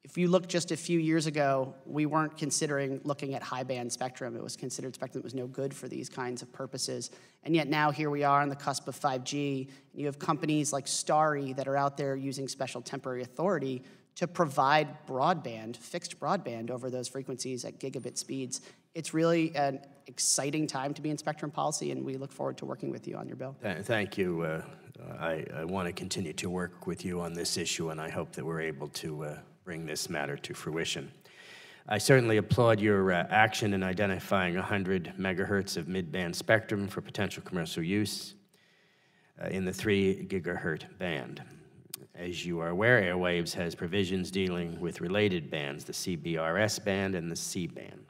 If you look just a few years ago, we weren't considering looking at high-band spectrum. It was considered spectrum that was no good for these kinds of purposes. And yet now here we are on the cusp of 5G. And you have companies like Starry that are out there using special temporary authority to provide broadband, fixed broadband over those frequencies at gigabit speeds. It's really an exciting time to be in spectrum policy, and we look forward to working with you on your bill. Thank you. I want to continue to work with you on this issue, and I hope that we're able to bring this matter to fruition. I certainly applaud your action in identifying 100 megahertz of mid-band spectrum for potential commercial use in the 3 gigahertz band. As you are aware, Airwaves has provisions dealing with related bands, the CBRS band and the C band.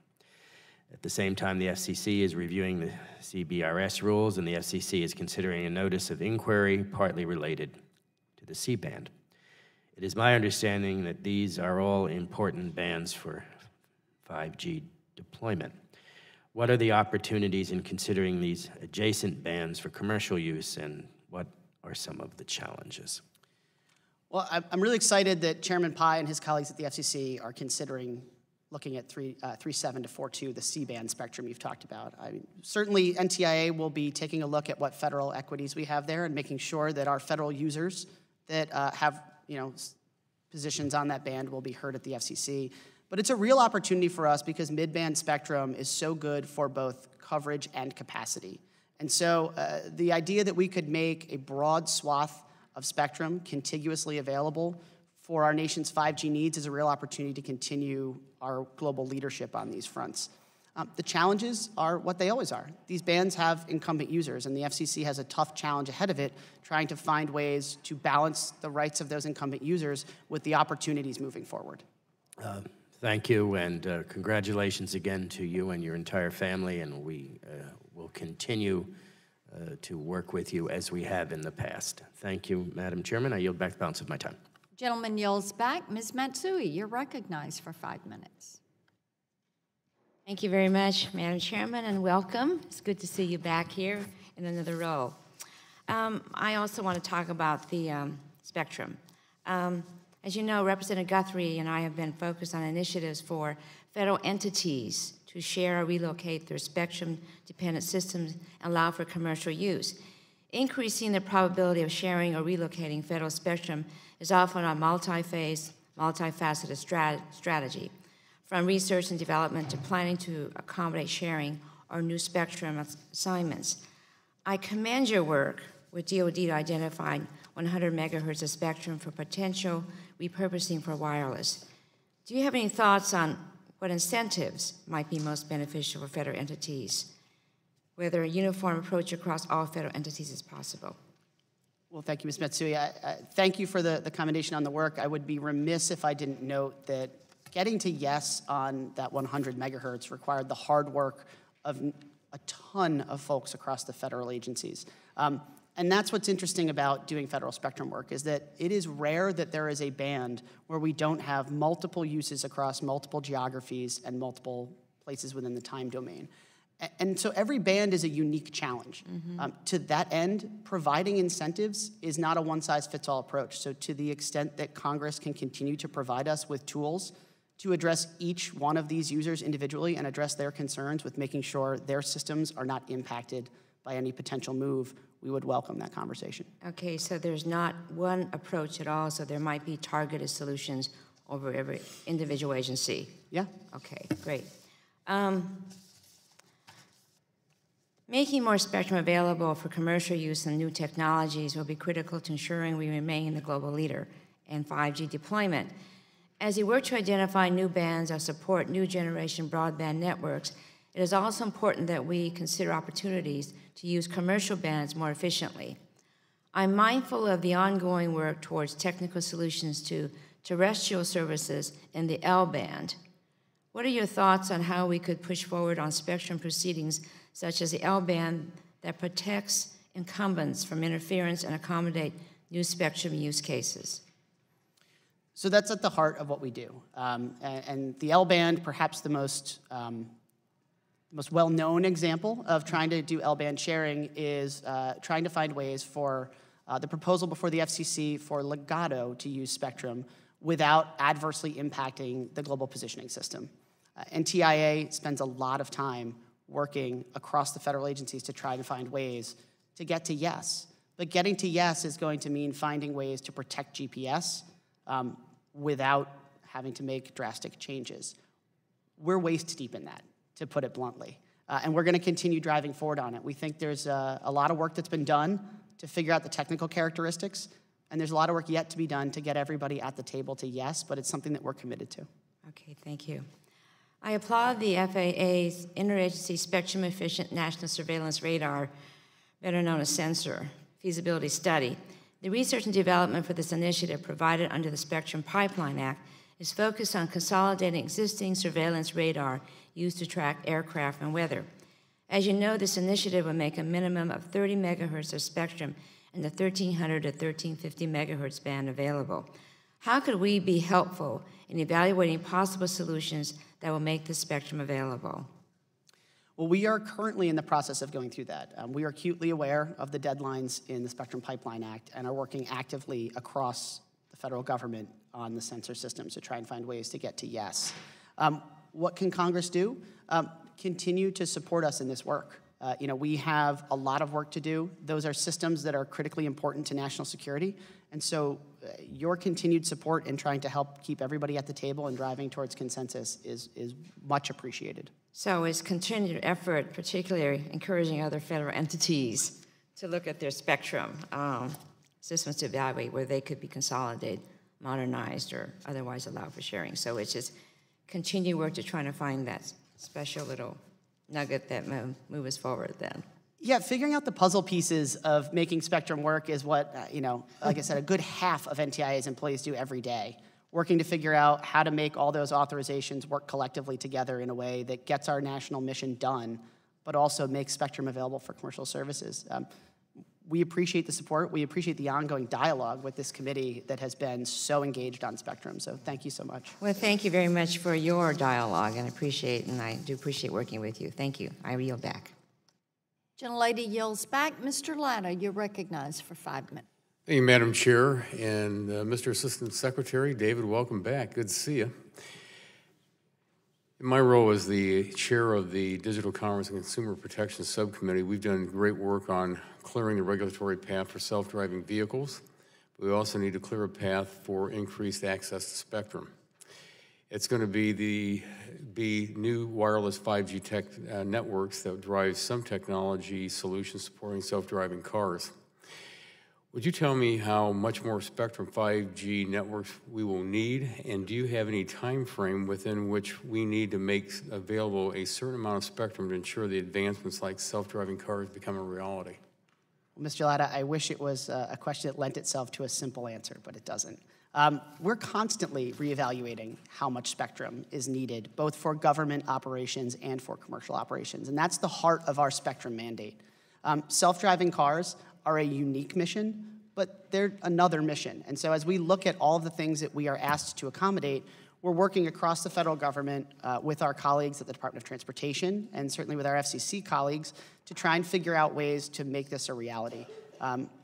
At the same time, the FCC is reviewing the CBRS rules, and the FCC is considering a notice of inquiry partly related to the C band. It is my understanding that these are all important bands for 5G deployment. What are the opportunities in considering these adjacent bands for commercial use, and what are some of the challenges? Well, I'm really excited that Chairman Pai and his colleagues at the FCC are considering looking at 3.7 to 4.2, the C-band spectrum you've talked about. Certainly, NTIA will be taking a look at what federal equities we have there and making sure that our federal users that have positions on that band will be heard at the FCC. But it's a real opportunity for us because mid-band spectrum is so good for both coverage and capacity. And so the idea that we could make a broad swath of spectrum contiguously available for our nation's 5G needs is a real opportunity to continue our global leadership on these fronts. The challenges are what they always are. These bands have incumbent users, and the FCC has a tough challenge ahead of it, trying to find ways to balance the rights of those incumbent users with the opportunities moving forward. Thank you, and congratulations again to you and your entire family, and we will continue to work with you as we have in the past. Thank you, Madam Chairman. I yield back the balance of my time. Gentleman yields back. Ms. Matsui, you're recognized for 5 minutes. Thank you very much, Madam Chairman, and welcome. It's good to see you back here in another role. I also want to talk about the spectrum. As you know, Representative Guthrie and I have been focused on initiatives for federal entities to share or relocate their spectrum-dependent systems and allow for commercial use. Increasing the probability of sharing or relocating federal spectrum is often a multi-phase, multifaceted strategy, from research and development to planning to accommodate sharing or new spectrum assignments. I commend your work with DoD to identify 100 megahertz of spectrum for potential repurposing for wireless. Do you have any thoughts on what incentives might be most beneficial for federal entities? Whether a uniform approach across all federal entities is possible? Well, thank you, Ms. Matsui. Thank you for the commendation on the work. I would be remiss if I didn't note that getting to yes on that 100 megahertz required the hard work of a ton of folks across the federal agencies. And that's what's interesting about doing federal spectrum work, is that it is rare that there is a band where we don't have multiple uses across multiple geographies and multiple places within the time domain. And so every band is a unique challenge. To that end, providing incentives is not a one-size-fits-all approach. So to the extent that Congress can continue to provide us with tools to address each one of these users individually and address their concerns with making sure their systems are not impacted by any potential move, we would welcome that conversation. Okay, so there's not one approach at all, so there might be targeted solutions over every individual agency. Yeah. Okay, great. Making more spectrum available for commercial use and new technologies will be critical to ensuring we remain the global leader in 5G deployment. As you work to identify new bands or support new generation broadband networks, it is also important that we consider opportunities to use commercial bands more efficiently. I'm mindful of the ongoing work towards technical solutions to terrestrial services in the L band. What are your thoughts on how we could push forward on spectrum proceedings such as the L band that protects incumbents from interference and accommodate new spectrum use cases? So that's at the heart of what we do. And the L band, perhaps the most well-known example of trying to do L-band sharing is trying to find ways for the proposal before the FCC for Legato to use spectrum without adversely impacting the global positioning system. NTIA spends a lot of time working across the federal agencies to try to find ways to get to yes. But getting to yes is going to mean finding ways to protect GPS without having to make drastic changes. We're waist deep in that, to put it bluntly. And we're going to continue driving forward on it. We think there's a lot of work that's been done to figure out the technical characteristics, And there's a lot of work yet to be done to get everybody at the table to yes, but it's something that we're committed to. Okay, thank you. I applaud the FAA's Interagency Spectrum Efficient National Surveillance Radar, better known as sensor, feasibility study. The research and development for this initiative provided under the Spectrum Pipeline Act is focused on consolidating existing surveillance radar used to track aircraft and weather. As you know, this initiative will make a minimum of 30 megahertz of spectrum in the 1300 to 1350 megahertz band available. How could we be helpful in evaluating possible solutions that will make this spectrum available? Well, we are currently in the process of going through that. We are acutely aware of the deadlines in the Spectrum Pipeline Act and are working actively across the federal government on the sensor systems to try and find ways to get to yes. What can Congress do? Continue to support us in this work. We have a lot of work to do. Those are systems that are critically important to national security. And so your continued support in trying to help keep everybody at the table and driving towards consensus is much appreciated. So is continued effort, particularly encouraging other federal entities to look at their spectrum systems to evaluate where they could be consolidated, modernized, or otherwise allowed for sharing. So it's just continued work to try to find that special little nugget that move us forward then. Yeah, figuring out the puzzle pieces of making spectrum work is what, like I said, a good half of NTIA's employees do every day, working to figure out how to make all those authorizations work collectively together in a way that gets our national mission done, but also makes spectrum available for commercial services. We appreciate the support. We appreciate the ongoing dialogue with this committee that has been so engaged on spectrum. So thank you so much. Well, thank you very much for your dialogue, and I do appreciate working with you. Thank you. I yield back. Gentlelady yields back. Mr. Latta, you're recognized for 5 minutes. Thank you, Madam Chair, and Mr. Assistant Secretary David, welcome back. Good to see you. In my role as the chair of the Digital Commerce and Consumer Protection Subcommittee, we've done great work on clearing the regulatory path for self-driving vehicles. But we also need to clear a path for increased access to spectrum. It's going to be new wireless 5G networks that drive some technology solutions supporting self-driving cars. Would you tell me how much more spectrum 5G networks we will need, and do you have any time frame within which we need to make available a certain amount of spectrum to ensure the advancements like self-driving cars become a reality? Well, Mr. Latta, I wish it was a question that lent itself to a simple answer, but it doesn't. We're constantly reevaluating how much spectrum is needed, both for government operations and for commercial operations, and that's the heart of our spectrum mandate. Self-driving cars are a unique mission, but they're another mission. And so as we look at all of the things that we are asked to accommodate, we're working across the federal government with our colleagues at the Department of Transportation and certainly with our FCC colleagues to try and figure out ways to make this a reality.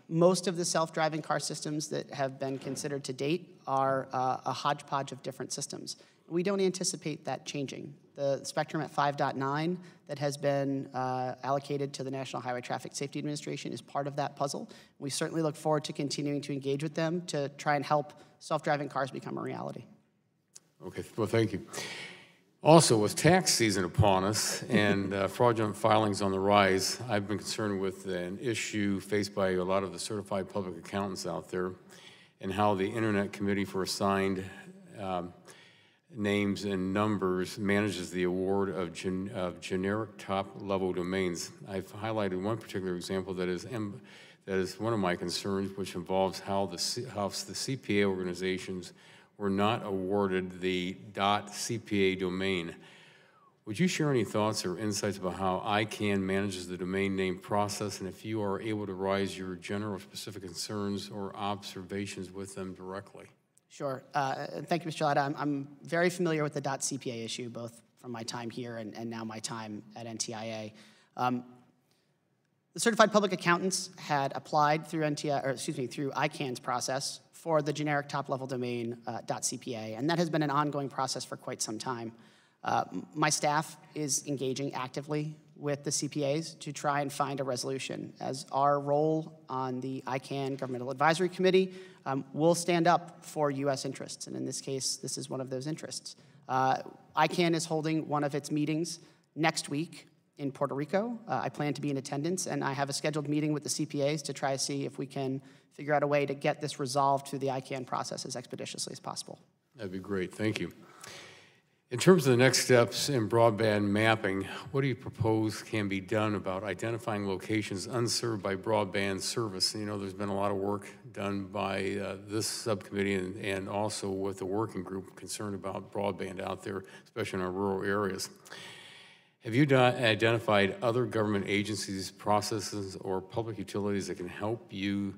Most of the self-driving car systems that have been considered to date are a hodgepodge of different systems. We don't anticipate that changing. The spectrum at 5.9 that has been allocated to the National Highway Traffic Safety Administration is part of that puzzle. We certainly look forward to continuing to engage with them to try and help self-driving cars become a reality. Okay, well, thank you. Also, with tax season upon us and fraudulent filings on the rise, I've been concerned with an issue faced by a lot of the certified public accountants out there and how the Internet Committee for Assigned Names and Numbers manages the award of generic top-level domains. I've highlighted one particular example that is one of my concerns, which involves how the CPA organizations were not awarded the .cpa domain. Would you share any thoughts or insights about how ICANN manages the domain name process, and if you are able to raise your general specific concerns or observations with them directly? Sure. Thank you, Mr. Latta. I'm very familiar with the .cpa issue, both from my time here and now my time at NTIA. The certified public accountants had applied through through ICANN's process for the generic top-level domain .cpa, and that has been an ongoing process for quite some time. My staff is engaging actively with the CPAs to try and find a resolution. As our role on the ICANN Governmental Advisory Committee, we'll stand up for U.S. interests, and in this case, this is one of those interests. ICANN is holding one of its meetings next week in Puerto Rico. I plan to be in attendance, and I have a scheduled meeting with the CPAs to try to see if we can figure out a way to get this resolved through the ICANN process as expeditiously as possible. That'd be great. Thank you. In terms of the next steps in broadband mapping, what do you propose can be done about identifying locations unserved by broadband service? You know, there's been a lot of work done by this subcommittee and also with the working group concerned about broadband out there, especially in our rural areas. Have you identified other government agencies, processes, or public utilities that can help you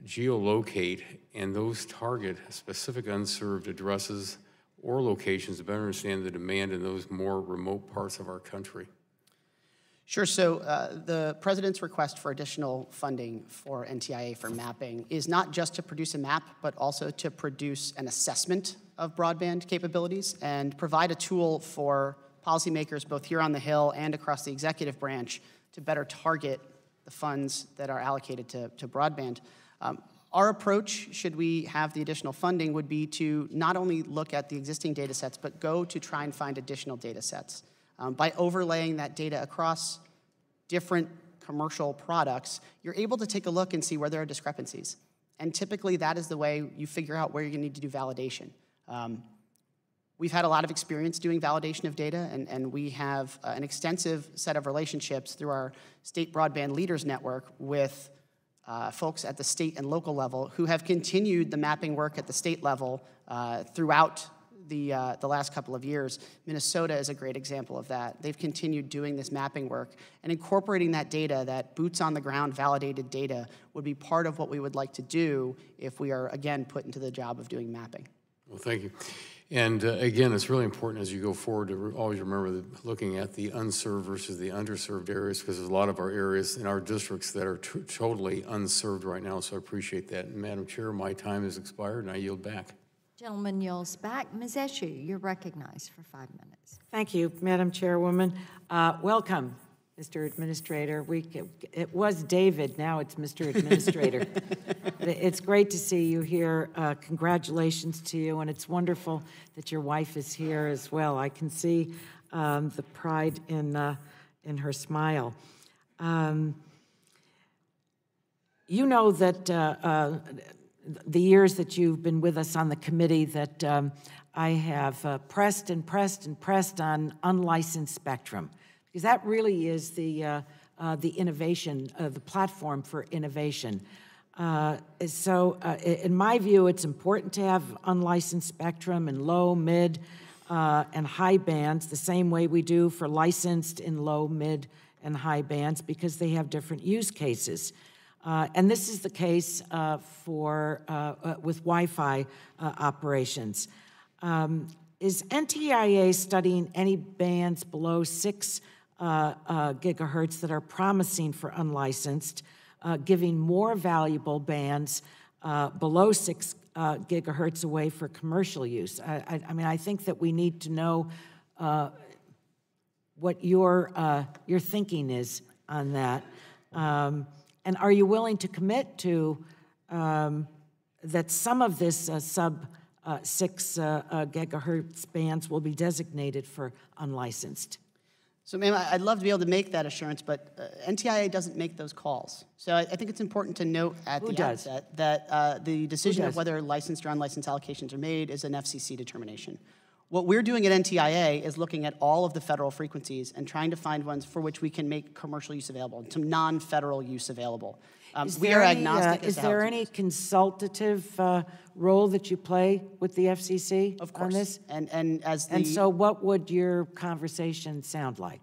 geolocate and those target specific unserved addresses or locations to better understand the demand in those more remote parts of our country? Sure. So the President's request for additional funding for NTIA for mapping is not just to produce a map, but also to produce an assessment of broadband capabilities and provide a tool for policymakers both here on the Hill and across the executive branch to better target the funds that are allocated to broadband. Our approach, should we have the additional funding, would be to not only look at the existing data sets, but go to try and find additional data sets. By overlaying that data across different commercial products, you're able to take a look and see where there are discrepancies. And typically that is the way you figure out where you're gonna need to do validation. We've had a lot of experience doing validation of data, and we have an extensive set of relationships through our State Broadband Leaders Network with folks at the state and local level who have continued the mapping work at the state level throughout the last couple of years. Minnesota is a great example of that. They've continued doing this mapping work, and incorporating that data, that boots on the ground validated data, would be part of what we would like to do if we are, again, put into the job of doing mapping. Well, thank you. And again, it's really important as you go forward to always remember looking at the unserved versus the underserved areas, because there's a lot of our areas in our districts that are totally unserved right now, so I appreciate that. And Madam Chair, my time has expired, and I yield back. Gentleman yields back. Ms. Eshu, you're recognized for 5 minutes. Thank you, Madam Chairwoman. Welcome, Mr. Administrator. It was David, now it's Mr. Administrator. It's great to see you here. Congratulations to you, and it's wonderful that your wife is here as well. I can see the pride in her smile. You know that the years that you've been with us on the committee that I have pressed and pressed and pressed on unlicensed spectrum, because that really is the innovation, the platform for innovation. So in my view, it's important to have unlicensed spectrum in low, mid, and high bands, the same way we do for licensed in low, mid, and high bands, because they have different use cases. And this is the case with Wi-Fi operations. Is NTIA studying any bands below 6 gigahertz that are promising for unlicensed, giving more valuable bands below 6 gigahertz away for commercial use? I mean, I think that we need to know what your thinking is on that. And are you willing to commit to that some of this sub 6 gigahertz bands will be designated for unlicensed? So, ma'am, I'd love to be able to make that assurance, but NTIA doesn't make those calls. So I think it's important to note at the outset that the decision of whether licensed or unlicensed allocations are made is an FCC determination. What we're doing at NTIA is looking at all of the federal frequencies and trying to find ones for which we can make commercial use available, some non-federal use available. We are agnostic. Is there any consultative role that you play with the FCC on this? And so what would your conversation sound like?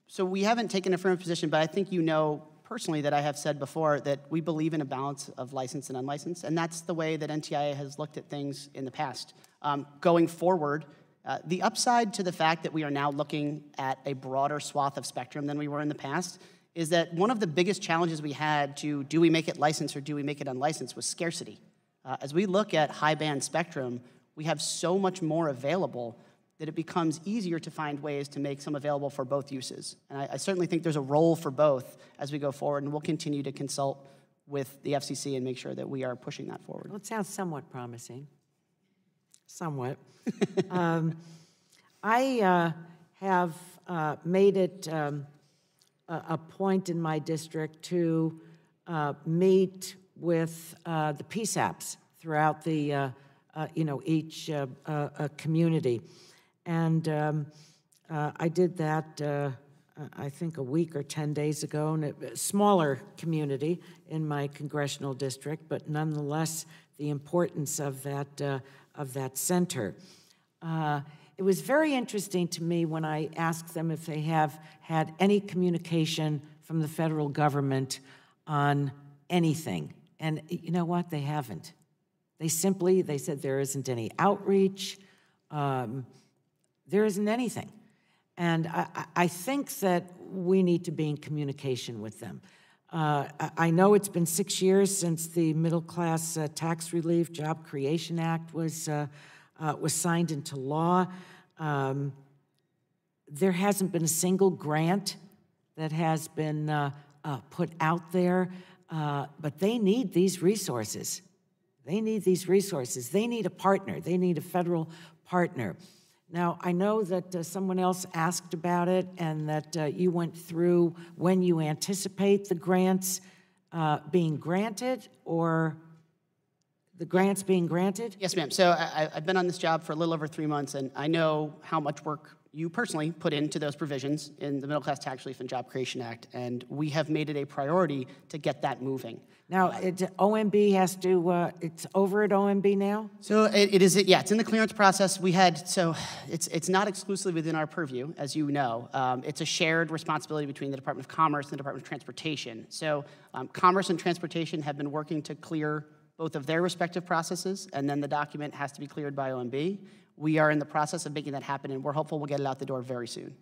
So we haven't taken a firm position, but I think you know personally that I have said before that we believe in a balance of licensed and unlicensed, and that's the way that NTIA has looked at things in the past. Going forward, the upside to the fact that we are now looking at a broader swath of spectrum than we were in the past is that one of the biggest challenges we had to do we make it licensed or do we make it unlicensed was scarcity. As we look at high band spectrum, we have so much more available that it becomes easier to find ways to make some available for both uses. And I certainly think there's a role for both as we go forward, and we'll continue to consult with the FCC and make sure that we are pushing that forward. Well, it sounds somewhat promising. Somewhat. I have made it a point in my district to meet with the PSAPs throughout the, each community. And I did that, I think, a week or 10 days ago, in a smaller community in my congressional district, but nonetheless, the importance of that center. It was very interesting to me when I asked them if they have had any communication from the federal government on anything. And you know what? They haven't. They said there isn't any outreach. There isn't anything. And I think that we need to be in communication with them. I know it's been 6 years since the Middle Class Tax Relief Job Creation Act was signed into law. There hasn't been a single grant that has been put out there, but they need these resources. They need these resources. They need a partner. They need a federal partner. Now, I know that someone else asked about it and that you went through when you anticipate the grants being granted, or the grants being granted? Yes, ma'am. So I've been on this job for a little over 3 months, and I know how much work you personally put into those provisions in the Middle Class Tax Relief and Job Creation Act, and we have made it a priority to get that moving. Now, OMB has to, it's over at OMB now? So it is, yeah, it's in the clearance process. It's not exclusively within our purview, as you know. It's a shared responsibility between the Department of Commerce and the Department of Transportation. So Commerce and Transportation have been working to clear both of their respective processes, and then the document has to be cleared by OMB. We are in the process of making that happen, and we're hopeful we'll get it out the door very soon.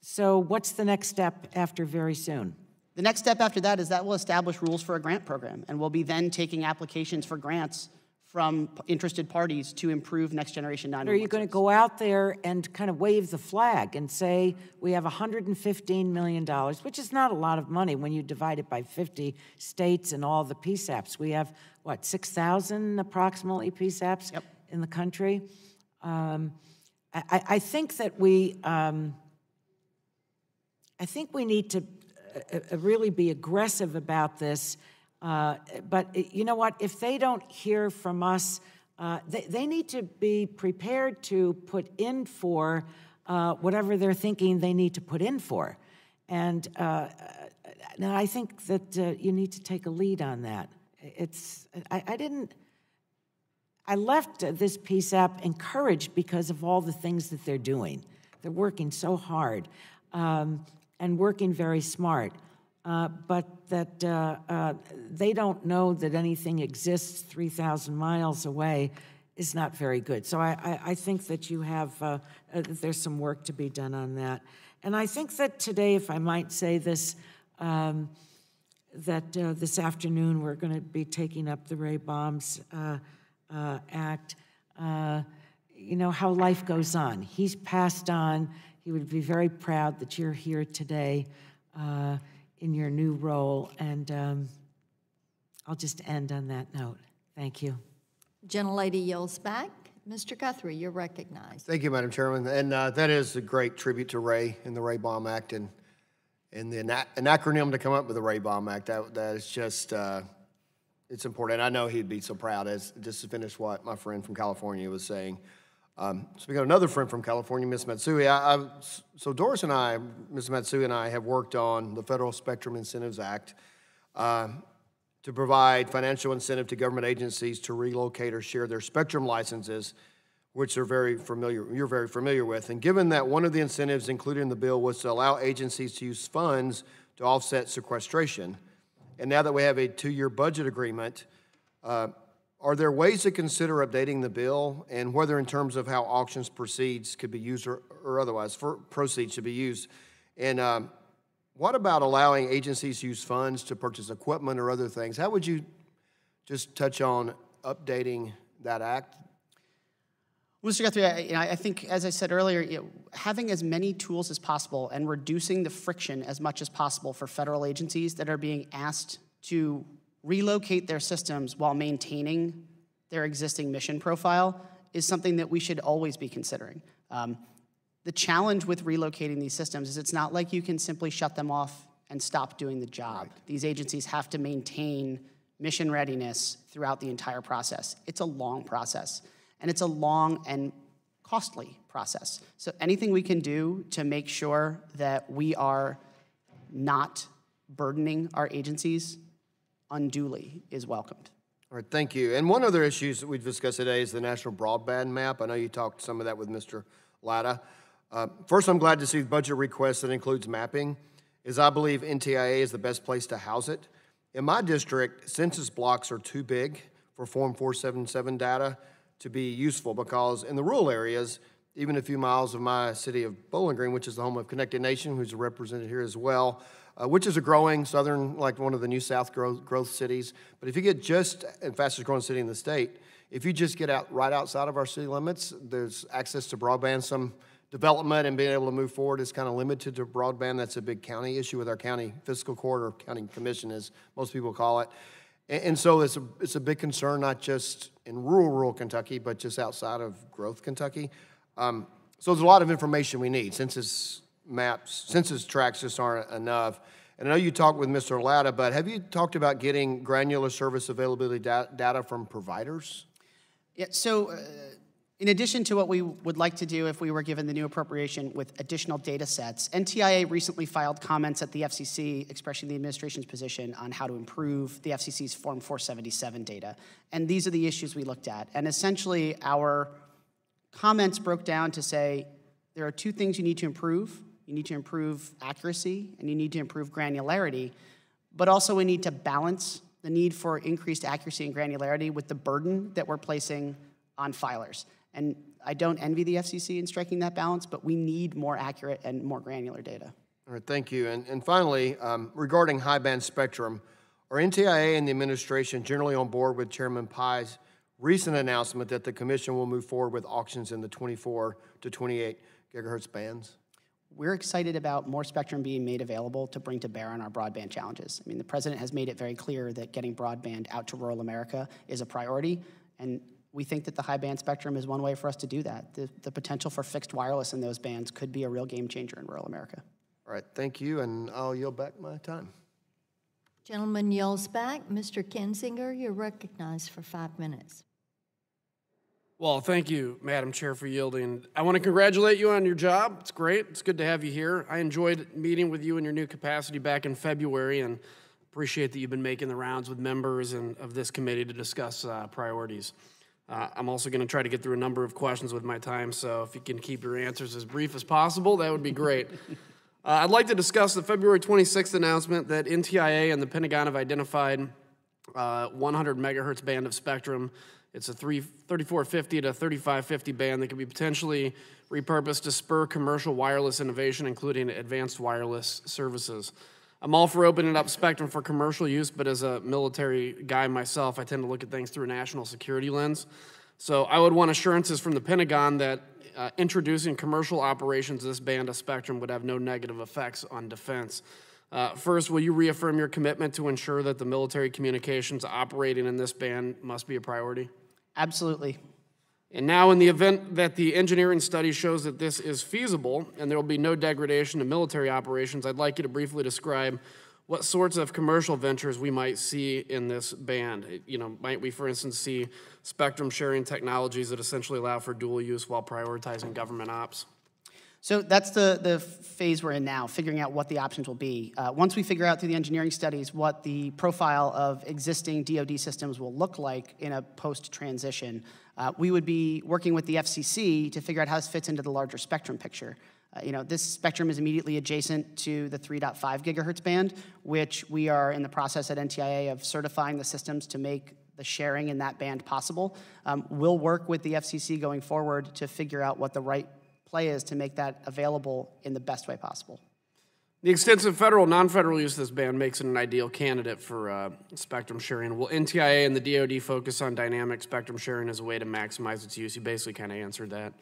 So what's the next step after very soon? The next step after that is that we'll establish rules for a grant program, and we'll be then taking applications for grants from interested parties to improve next generation 911. Are you going to go out there and kind of wave the flag and say, we have $115 million, which is not a lot of money when you divide it by 50 states and all the PSAPs. We have, what, 6,000 approximately PSAPs in the country? I think that we need to really be aggressive about this. But you know what? If they don't hear from us, they need to be prepared to put in for whatever they're thinking they need to put in for. And now I think that you need to take a lead on that. I left this PSAP encouraged because of all the things that they're doing. They're working so hard and working very smart. But that they don't know that anything exists 3,000 miles away is not very good. So I think that you have, there's some work to be done on that. And I think that today, if I might say this, that this afternoon we're going to be taking up the Ray Baum's Act. You know, how life goes on. He's passed on. He would be very proud that you're here today in your new role, and I'll just end on that note. Thank you. Gentlelady yields back. Mr. Guthrie, you're recognized. Thank you, Madam Chairman. And that is a great tribute to Ray and the Ray Baum Act, and an acronym to come up with the Ray Baum Act. That is just, it's important. I know he'd be so proud, as just to finish what my friend from California was saying. So we got another friend from California, Ms. Matsui. So Doris and I, Ms. Matsui and I, have worked on the Federal Spectrum Incentives Act to provide financial incentive to government agencies to relocate or share their spectrum licenses, which you're very familiar with. And given that one of the incentives included in the bill was to allow agencies to use funds to offset sequestration, and now that we have a 2-year budget agreement, are there ways to consider updating the bill, and whether in terms of how auctions proceeds could be used or otherwise for proceeds should be used? And what about allowing agencies to use funds to purchase equipment or other things? How would you just touch on updating that act? Mr. Guthrie, I think, as I said earlier, having as many tools as possible and reducing the friction as much as possible for federal agencies that are being asked to relocate their systems while maintaining their existing mission profile is something that we should always be considering. The challenge with relocating these systems is it's not like you can simply shut them off and stop doing the job. Right. These agencies have to maintain mission readiness throughout the entire process. It's a long process, and it's a long and costly process. So anything we can do to make sure that we are not burdening our agencies unduly is welcomed. All right, thank you. And one other issue that we've discussed today is the national broadband map. I know you talked some of that with Mr. Latta. First, I'm glad to see the budget request that includes mapping, as I believe NTIA is the best place to house it. In my district, census blocks are too big for Form 477 data to be useful, because in the rural areas, even a few miles of my city of Bowling Green, which is the home of Connected Nation, who's represented here as well, which is a growing southern, like one of the new South growth cities. But if you get just, and fastest growing city in the state, if you just get out right outside of our city limits, there's access to broadband. Some development and being able to move forward is kind of limited to broadband. That's a big county issue with our county fiscal court, or county commission, as most people call it. And so it's a big concern, not just in rural Kentucky, but just outside of growth Kentucky. So there's a lot of information we need. Census maps, census tracts just aren't enough. And I know you talked with Mr. Latta, but have you talked about getting granular service availability data from providers? Yeah, so in addition to what we would like to do if we were given the new appropriation with additional data sets, NTIA recently filed comments at the FCC expressing the administration's position on how to improve the FCC's Form 477 data. And these are the issues we looked at. And essentially, our comments broke down to say there are two things you need to improve. You need to improve accuracy, and you need to improve granularity. But also, we need to balance the need for increased accuracy and granularity with the burden that we're placing on filers. And I don't envy the FCC in striking that balance, but we need more accurate and more granular data. All right, thank you. And finally, regarding high-band spectrum, are NTIA and the administration generally on board with Chairman Pai's recent announcement that the commission will move forward with auctions in the 24 to 28 gigahertz bands? We're excited about more spectrum being made available to bring to bear on our broadband challenges. I mean, the president has made it very clear that getting broadband out to rural America is a priority, and we think that the high band spectrum is one way for us to do that. The potential for fixed wireless in those bands could be a real game changer in rural America. All right, thank you, and I'll yield back my time. Gentleman yields back. Mr. Kinzinger, you're recognized for 5 minutes. Well, thank you, Madam Chair, for yielding. I want to congratulate you on your job. It's great. It's good to have you here. I enjoyed meeting with you in your new capacity back in February, and appreciate that you've been making the rounds with members and of this committee to discuss priorities. I'm also going to try to get through a number of questions with my time, so if you can keep your answers as brief as possible, that would be great. I'd like to discuss the February 26th announcement that NTIA and the Pentagon have identified 100 megahertz band of spectrum. It's a 3450 to 3550 band that could be potentially repurposed to spur commercial wireless innovation, including advanced wireless services. I'm all for opening up spectrum for commercial use, but as a military guy myself, I tend to look at things through a national security lens. So I would want assurances from the Pentagon that introducing commercial operations of this band of spectrum would have no negative effects on defense. First, will you reaffirm your commitment to ensure that the military communications operating in this band must be a priority? Absolutely. And now, in the event that the engineering study shows that this is feasible and there will be no degradation to military operations, I'd like you to briefly describe what sorts of commercial ventures we might see in this band. You know, might we, for instance, see spectrum sharing technologies that essentially allow for dual use while prioritizing government ops? So that's the phase we're in now, figuring out what the options will be. Once we figure out through the engineering studies what the profile of existing DoD systems will look like in a post-transition, we would be working with the FCC to figure out how this fits into the larger spectrum picture. This spectrum is immediately adjacent to the 3.5 gigahertz band, which we are in the process at NTIA of certifying the systems to make the sharing in that band possible. We'll work with the FCC going forward to figure out what the right play is to make that available in the best way possible. The extensive federal, non-federal use of this band makes it an ideal candidate for spectrum sharing. Will NTIA and the DoD focus on dynamic spectrum sharing as a way to maximize its use? You basically kind of answered that.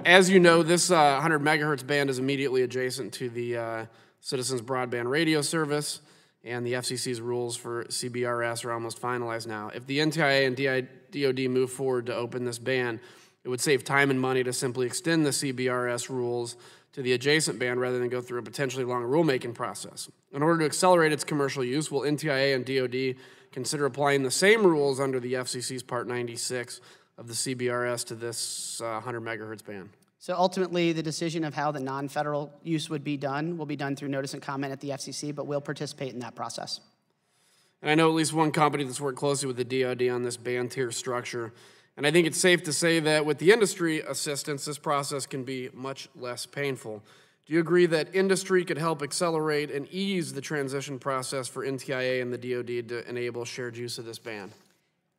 As you know, this 100 megahertz band is immediately adjacent to the Citizens Broadband Radio Service. and the FCC's rules for CBRS are almost finalized now. If the NTIA and DoD move forward to open this band, it would save time and money to simply extend the CBRS rules to the adjacent band rather than go through a potentially long rulemaking process. In order to accelerate its commercial use, will NTIA and DoD consider applying the same rules under the FCC's Part 96 of the CBRS to this 100 megahertz band? So ultimately, the decision of how the non-federal use would be done will be done through notice and comment at the FCC, but we'll participate in that process. And I know at least one company that's worked closely with the DoD on this band tier structure. And I think it's safe to say that with the industry assistance, this process can be much less painful. Do you agree that industry could help accelerate and ease the transition process for NTIA and the DoD to enable shared use of this band?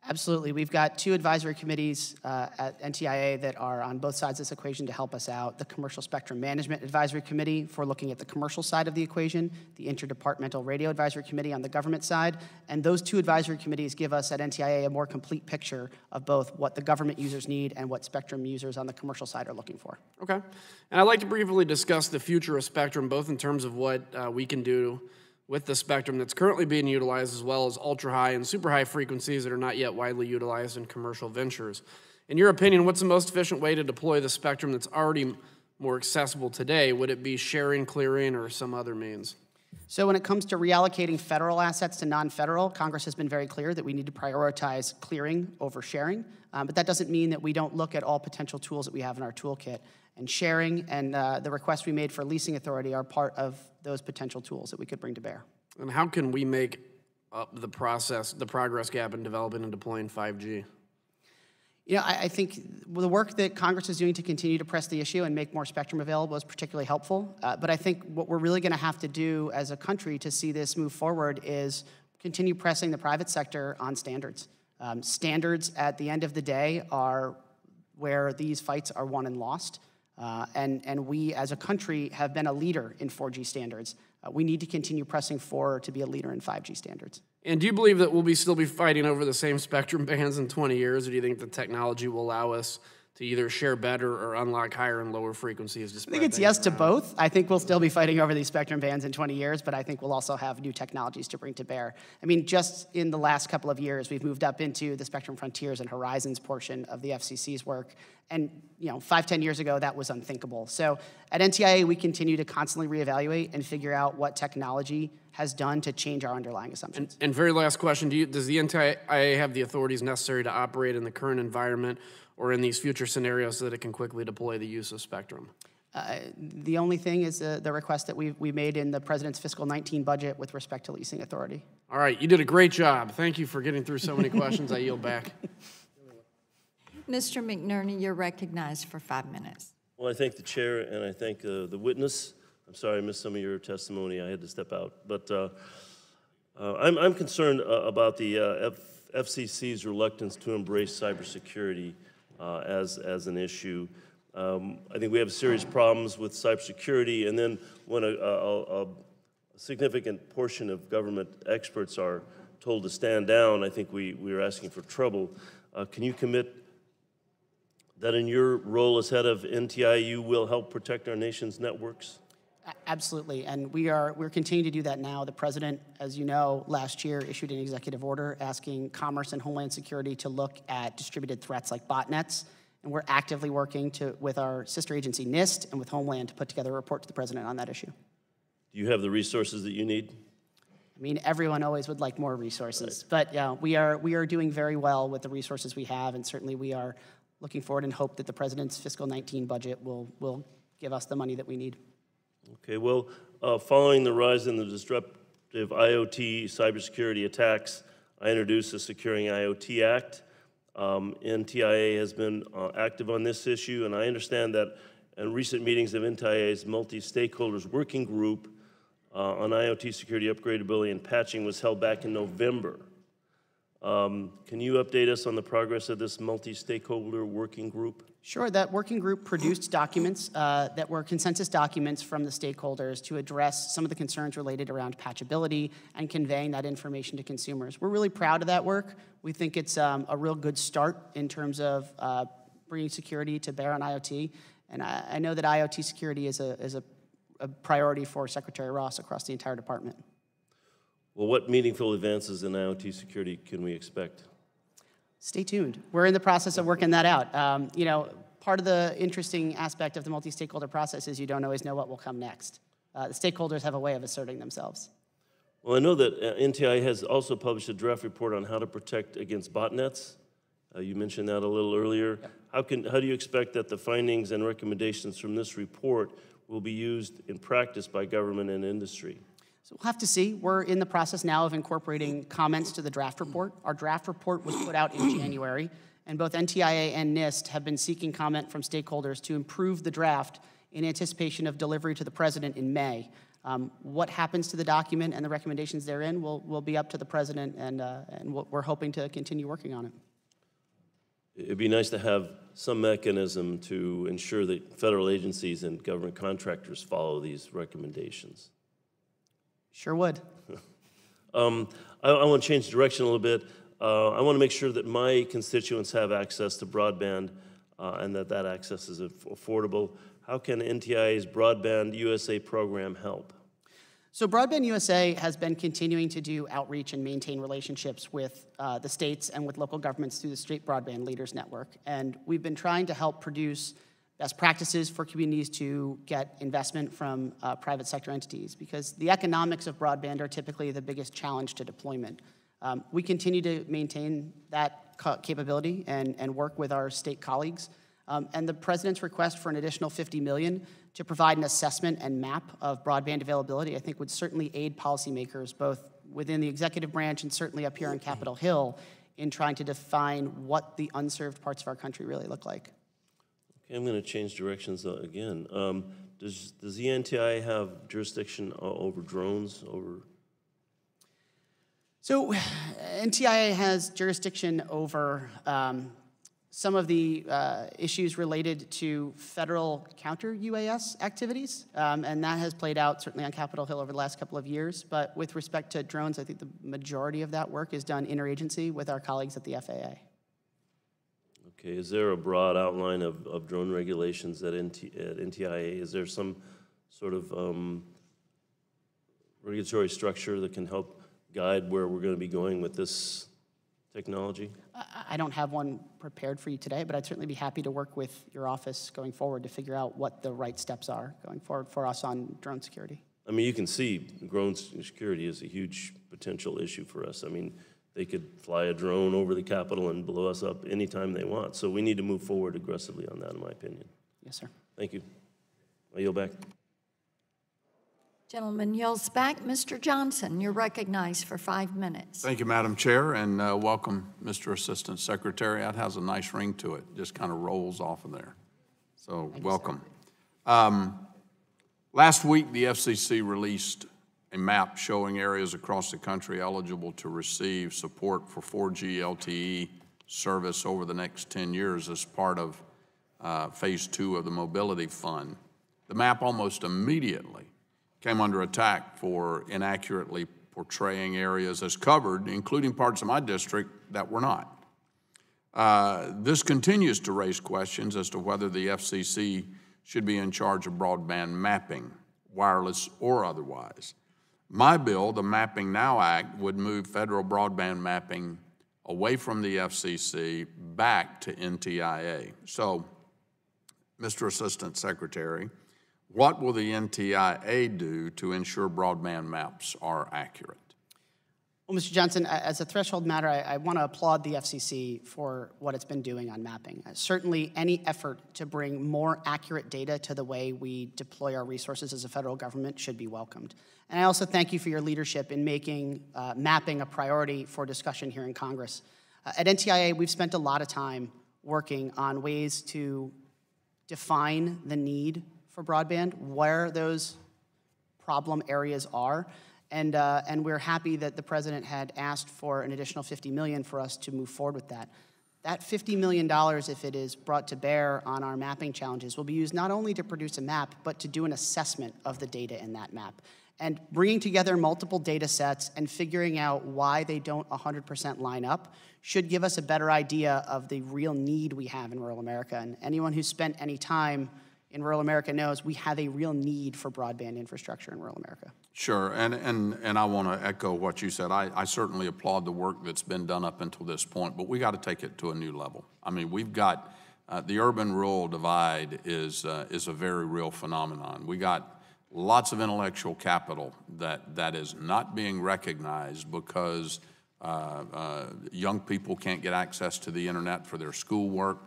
Absolutely. We've got 2 advisory committees at NTIA that are on both sides of this equation to help us out. The Commercial Spectrum Management Advisory Committee for looking at the commercial side of the equation, the Interdepartmental Radio Advisory Committee on the government side, and those 2 advisory committees give us at NTIA a more complete picture of both what the government users need and what spectrum users on the commercial side are looking for. Okay. And I'd like to briefly discuss the future of spectrum, both in terms of what we can do with the spectrum that's currently being utilized, as well as ultra-high and super-high frequencies that are not yet widely utilized in commercial ventures. In your opinion, what's the most efficient way to deploy the spectrum that's already more accessible today? Would it be sharing, clearing, or some other means? So when it comes to reallocating federal assets to non-federal, Congress has been very clear that we need to prioritize clearing over sharing, but that doesn't mean that we don't look at all potential tools that we have in our toolkit. And sharing and the requests we made for leasing authority are part of those potential tools that we could bring to bear. And how can we make up the progress gap in developing and deploying 5G? You know, I think the work that Congress is doing to continue to press the issue and make more spectrum available is particularly helpful. But I think what we're really going to have to do as a country to see this move forward is continue pressing the private sector on standards. Standards, at the end of the day, are where these fights are won and lost. And we, as a country, have been a leader in 4G standards. We need to continue pressing forward to be a leader in 5G standards. And do you believe that we'll still be fighting over the same spectrum bands in 20 years, or do you think the technology will allow us to either share better or unlock higher and lower frequencies? I think it's yes to both. I think we'll still be fighting over these spectrum bands in 20 years, but I think we'll also have new technologies to bring to bear. I mean, just in the last couple of years, we've moved up into the Spectrum Frontiers and Horizons portion of the FCC's work. And 5-10 years ago, that was unthinkable. So at NTIA, we continue to constantly reevaluate and figure out what technology has done to change our underlying assumptions. And very last question, does the NTIA have the authorities necessary to operate in the current environment or in these future scenarios so that it can quickly deploy the use of spectrum? The only thing is the request that we made in the President's fiscal 19 budget with respect to leasing authority. All right, you did a great job. Thank you for getting through so many questions. I yield back. Mr. McNerney, you're recognized for 5 minutes. Well, I thank the chair and I thank the witness. I'm sorry I missed some of your testimony. I had to step out. But I'm concerned about the FCC's reluctance to embrace cybersecurity as an issue. I think we have serious problems with cybersecurity, and then when a significant portion of government experts are told to stand down, I think we are asking for trouble. Can you commit that in your role as head of NTIA, you will help protect our nation's networks? Absolutely, and we're continuing to do that now. The President, as you know, last year issued an executive order asking Commerce and Homeland Security to look at distributed threats like botnets, and we're actively working with our sister agency NIST and with Homeland to put together a report to the President on that issue. Do you have the resources that you need? I mean, everyone always would like more resources, but yeah, we are doing very well with the resources we have, and certainly we are looking forward and hope that the President's fiscal 19 budget will give us the money that we need. Okay, well, following the rise in the disruptive IoT cybersecurity attacks, I introduced the Securing IoT Act. NTIA has been active on this issue, and I understand that in recent meetings of NTIA's multi-stakeholders working group on IoT security upgradability and patching was held back in November. Can you update us on the progress of this multi-stakeholder working group? Sure, that working group produced documents that were consensus documents from the stakeholders to address some of the concerns related around patchability and conveying that information to consumers. We're really proud of that work. We think it's a real good start in terms of bringing security to bear on IoT. And I know that IoT security is a priority for Secretary Ross across the entire department. Well, what meaningful advances in IoT security can we expect? Stay tuned. We're in the process of working that out. You know, part of the interesting aspect of the multi-stakeholder process is you don't always know what will come next. The stakeholders have a way of asserting themselves. Well, I know that NTIA has also published a draft report on how to protect against botnets. You mentioned that a little earlier. Yep. How do you expect that the findings and recommendations from this report will be used in practice by government and industry? So we'll have to see. We're in the process now of incorporating comments to the draft report. Our draft report was put out in January, and both NTIA and NIST have been seeking comment from stakeholders to improve the draft in anticipation of delivery to the President in May. What happens to the document and the recommendations therein will be up to the President, and we're hoping to continue working on it. It'd be nice to have some mechanism to ensure that federal agencies and government contractors follow these recommendations. Sure would. I want to change direction a little bit. I want to make sure that my constituents have access to broadband and that access is affordable. How can NTIA's Broadband USA program help? So Broadband USA has been continuing to do outreach and maintain relationships with the states and with local governments through the State Broadband Leaders Network. And we've been trying to help produce best practices for communities to get investment from private sector entities, because the economics of broadband are typically the biggest challenge to deployment. We continue to maintain that capability and work with our state colleagues. And the President's request for an additional $50 million to provide an assessment and map of broadband availability, I think, would certainly aid policymakers, both within the executive branch and certainly up here on Capitol Hill, in trying to define what the unserved parts of our country really look like. Okay, I'm going to change directions again. Does the NTIA have jurisdiction over drones? So NTIA has jurisdiction over some of the issues related to federal counter-UAS activities, and that has played out certainly on Capitol Hill over the last couple of years. But with respect to drones, I think the majority of that work is done interagency with our colleagues at the FAA. Okay, is there a broad outline of drone regulations at NTIA? Is there some sort of regulatory structure that can help guide where we're going to be going with this technology? I don't have one prepared for you today, but I'd certainly be happy to work with your office going forward to figure out what the right steps are going forward for us on drone security. I mean, you can see drone security is a huge potential issue for us. I mean, they could fly a drone over the Capitol and blow us up anytime they want. So we need to move forward aggressively on that, in my opinion. Yes, sir. Thank you. I yield back. Gentleman yields back. Mr. Johnson, you're recognized for 5 minutes. Thank you, Madam Chair, and welcome, Mr. Assistant Secretary. That has a nice ring to it. Just kind of rolls off of there. So welcome. Last week, the FCC released a map showing areas across the country eligible to receive support for 4G LTE service over the next 10 years as part of Phase 2 of the Mobility Fund. The map almost immediately came under attack for inaccurately portraying areas as covered, including parts of my district that were not. This continues to raise questions as to whether the FCC should be in charge of broadband mapping, wireless or otherwise. My bill, the Mapping Now Act, would move federal broadband mapping away from the FCC back to NTIA. So, Mr. Assistant Secretary, what will the NTIA do to ensure broadband maps are accurate? Well, Mr. Johnson, as a threshold matter, I want to applaud the FCC for what it's been doing on mapping. Certainly, any effort to bring more accurate data to the way we deploy our resources as a federal government should be welcomed. And I also thank you for your leadership in making mapping a priority for discussion here in Congress. At NTIA, we've spent a lot of time working on ways to define the need for broadband, where those problem areas are, and we're happy that the President had asked for an additional $50 million for us to move forward with that. That $50 million, if it is brought to bear on our mapping challenges, will be used not only to produce a map, but to do an assessment of the data in that map. And bringing together multiple data sets and figuring out why they don't 100% line up should give us a better idea of the real need we have in rural America. And anyone who's spent any time in rural America knows we have a real need for broadband infrastructure in rural America. Sure, and I want to echo what you said. I certainly applaud the work that's been done up until this point, but we got to take it to a new level. I mean, we've got the urban-rural divide is a very real phenomenon. We got lots of intellectual capital that is not being recognized because young people can't get access to the internet for their schoolwork.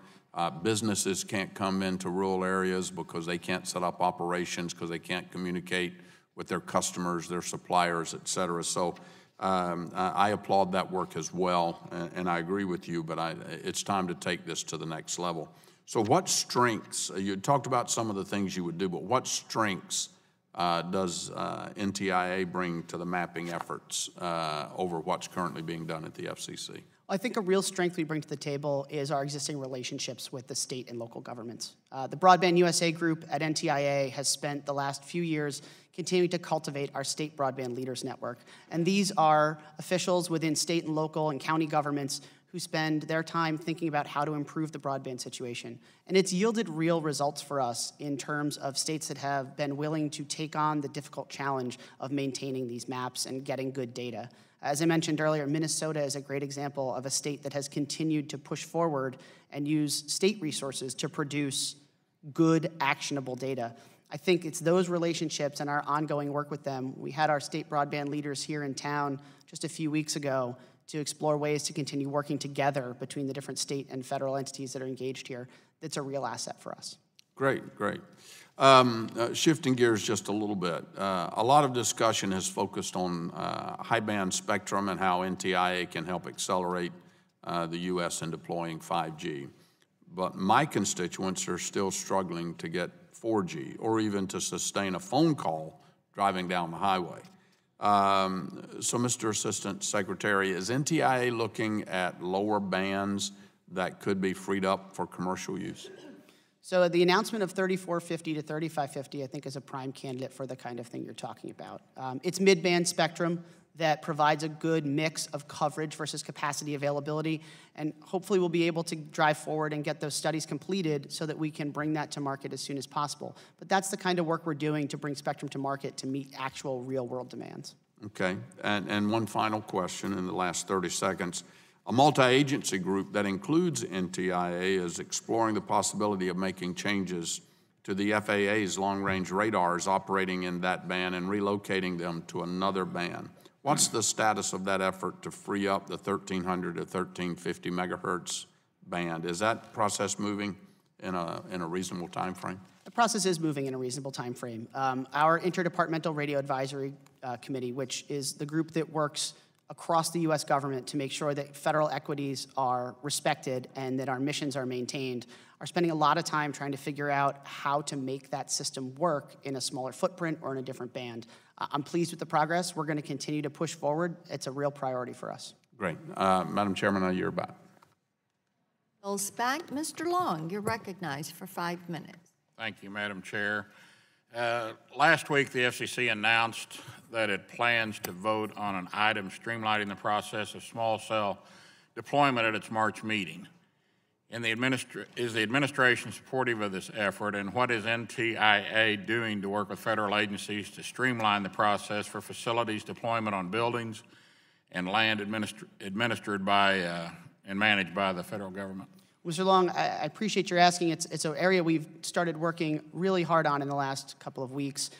Businesses can't come into rural areas because they can't set up operations because they can't communicate with their customers, their suppliers, et cetera. So I applaud that work as well, and I agree with you, but it's time to take this to the next level. So what strengths, you talked about some of the things you would do, but what strengths does NTIA bring to the mapping efforts over what's currently being done at the FCC? I think a real strength we bring to the table is our existing relationships with the state and local governments. The Broadband USA group at NTIA has spent the last few years continuing to cultivate our state broadband leaders network. And these are officials within state and local and county governments who spend their time thinking about how to improve the broadband situation. And it's yielded real results for us in terms of states that have been willing to take on the difficult challenge of maintaining these maps and getting good data. As I mentioned earlier, Minnesota is a great example of a state that has continued to push forward and use state resources to produce good, actionable data. I think it's those relationships and our ongoing work with them. We had our state broadband leaders here in town just a few weeks ago to explore ways to continue working together between the different state and federal entities that are engaged here. That's a real asset for us. Great, great. Shifting gears just a little bit, a lot of discussion has focused on high-band spectrum and how NTIA can help accelerate the U.S. in deploying 5G. But my constituents are still struggling to get 4G or even to sustain a phone call driving down the highway. So, Mr. Assistant Secretary, is NTIA looking at lower bands that could be freed up for commercial use? So the announcement of 3450 to 3550, I think, is a prime candidate for the kind of thing you're talking about. It's mid-band spectrum that provides a good mix of coverage versus capacity availability, and hopefully we'll be able to drive forward and get those studies completed so that we can bring that to market as soon as possible. But that's the kind of work we're doing to bring spectrum to market to meet actual real-world demands. Okay, and one final question in the last 30 seconds. A multi-agency group that includes NTIA is exploring the possibility of making changes to the FAA's long-range radars operating in that band and relocating them to another band. What's the status of that effort to free up the 1300 to 1350 megahertz band? Is that process moving in a reasonable time frame? The process is moving in a reasonable time frame. Our Interdepartmental Radio Advisory Committee, which is the group that works across the U.S. government to make sure that federal equities are respected and that our missions are maintained, are spending a lot of time trying to figure out how to make that system work in a smaller footprint or in a different band. I'm pleased with the progress. We're going to continue to push forward. It's a real priority for us. Great. Madam Chairman, I yield back. Bills back. Mr. Long, you're recognized for 5 minutes. Thank you, Madam Chair. Last week, the FCC announced that it plans to vote on an item streamlining the process of small cell deployment at its March meeting. Is the administration supportive of this effort, and what is NTIA doing to work with federal agencies to streamline the process for facilities deployment on buildings and land administered by and managed by the federal government? Mr. Long, I appreciate your asking. It's an area we've started working really hard on in the last couple of weeks.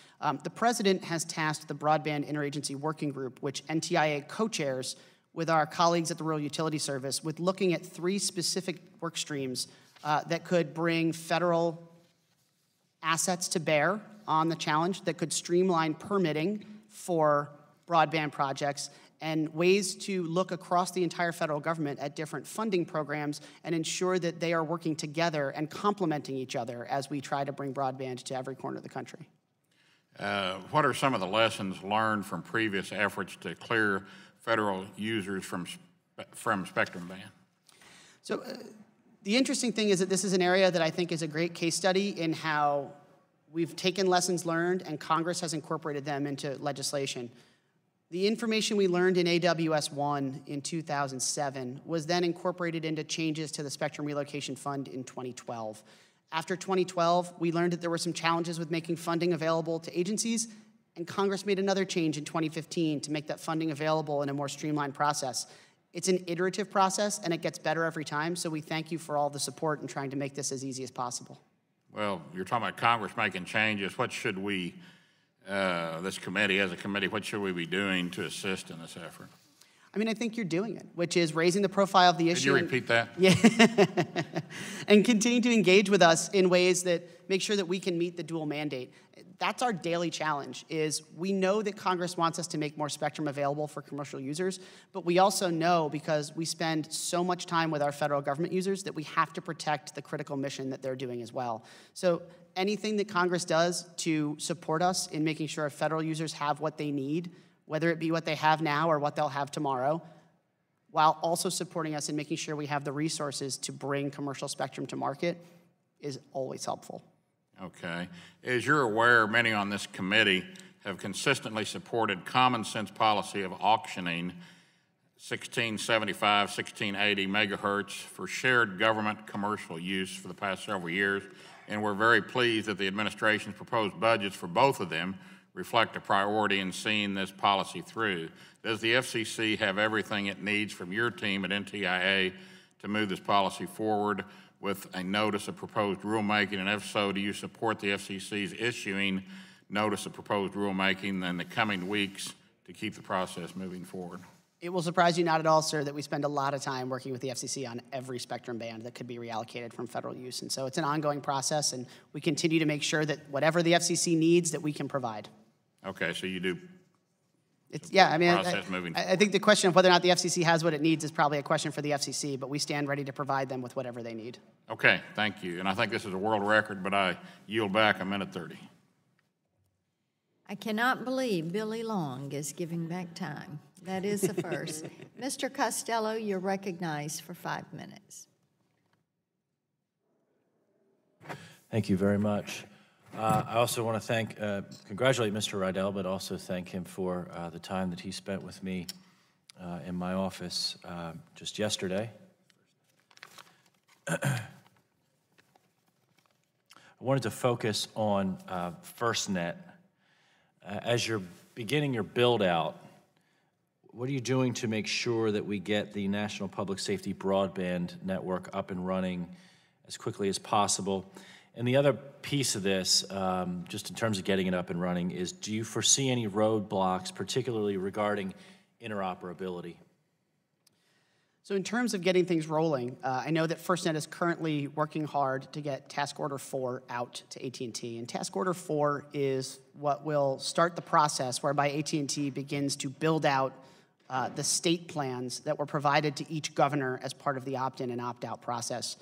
The President has tasked the Broadband Interagency Working Group, which NTIA co-chairs with our colleagues at the Rural Utility Service, with looking at 3 specific work streams that could bring federal assets to bear on the challenge, that could streamline permitting for broadband projects, and ways to look across the entire federal government at different funding programs and ensure that they are working together and complementing each other as we try to bring broadband to every corner of the country. What are some of the lessons learned from previous efforts to clear federal users from spectrum band? So the interesting thing is that this is an area that I think is a great case study in how we've taken lessons learned and Congress has incorporated them into legislation. The information we learned in AWS-1 in 2007 was then incorporated into changes to the Spectrum Relocation Fund in 2012. After 2012, we learned that there were some challenges with making funding available to agencies, And Congress made another change in 2015 to make that funding available in a more streamlined process. It's an iterative process, and it gets better every time, so we thank you for all the support in trying to make this as easy as possible. Well, you're talking about Congress making changes. What should we, this committee, as a committee, what should we be doing to assist in this effort? I mean, I think you're doing it, which is raising the profile of the issue. Could you repeat that? Yeah. And continue to engage with us in ways that make sure that we can meet the dual mandate. That's our daily challenge, is we know that Congress wants us to make more spectrum available for commercial users, but we also know, because we spend so much time with our federal government users, that we have to protect the critical mission that they're doing as well. So anything that Congress does to support us in making sure our federal users have what they need, whether it be what they have now or what they'll have tomorrow, while also supporting us in making sure we have the resources to bring commercial spectrum to market, is always helpful. Okay. As you're aware, many on this committee have consistently supported common sense policy of auctioning 1675, 1680 megahertz for shared government commercial use for the past several years, and we're very pleased that the administration's proposed budgets for both of them reflect a priority in seeing this policy through. Does the FCC have everything it needs from your team at NTIA to move this policy forward with a notice of proposed rulemaking? And if so, do you support the FCC's issuing notice of proposed rulemaking in the coming weeks to keep the process moving forward? It will surprise you not at all, sir, that we spend a lot of time working with the FCC on every spectrum band that could be reallocated from federal use. And so it's an ongoing process, and we continue to make sure that whatever the FCC needs, that we can provide. Okay, so you do. Yeah, I mean, I think the question of whether or not the FCC has what it needs is probably a question for the FCC, but we stand ready to provide them with whatever they need. Okay, thank you. And I think this is a world record, but I yield back 1:30. I cannot believe Billy Long is giving back time. That is a first. Mr. Costello, you're recognized for 5 minutes. Thank you very much. I also want to congratulate Mr. Rydell, but also thank him for the time that he spent with me in my office just yesterday. I wanted to focus on FirstNet. As you're beginning your build-out, what are you doing to make sure that we get the National Public Safety Broadband Network up and running as quickly as possible? And the other piece of this, just in terms of getting it up and running, is do you foresee any roadblocks, particularly regarding interoperability? So in terms of getting things rolling, I know that FirstNet is currently working hard to get Task Order 4 out to AT&T. And Task Order 4 is what will start the process whereby AT&T begins to build out the state plans that were provided to each governor as part of the opt-in and opt-out process.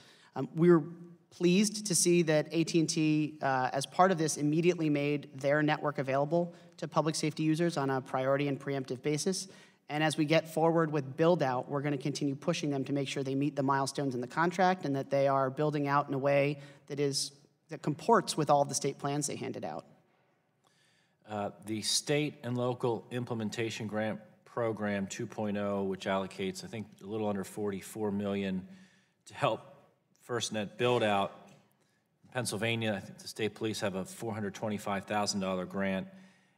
We're pleased to see that AT&T, as part of this, immediately made their network available to public safety users on a priority and preemptive basis. And as we get forward with build-out, we're going to continue pushing them to make sure they meet the milestones in the contract and that they are building out in a way that comports with all of the state plans they handed out. The State and Local Implementation Grant Program 2.0, which allocates, I think, a little under $44 million to help FirstNet build out. In Pennsylvania, I think the state police have a $425,000 grant.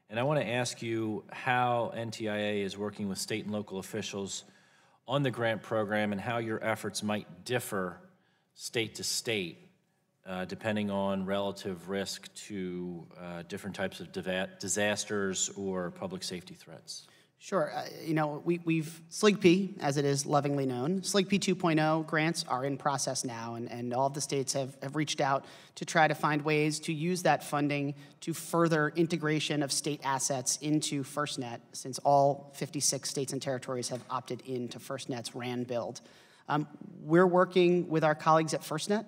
And I want to ask you how NTIA is working with state and local officials on the grant program and how your efforts might differ state to state, depending on relative risk to different types of disasters or public safety threats. Sure. We've SLIGP, as it is lovingly known. SLIGP 2.0 grants are in process now, and all of the states have reached out to try to find ways to use that funding to further integration of state assets into FirstNet, since all 56 states and territories have opted into FirstNet's RAN build. We're working with our colleagues at FirstNet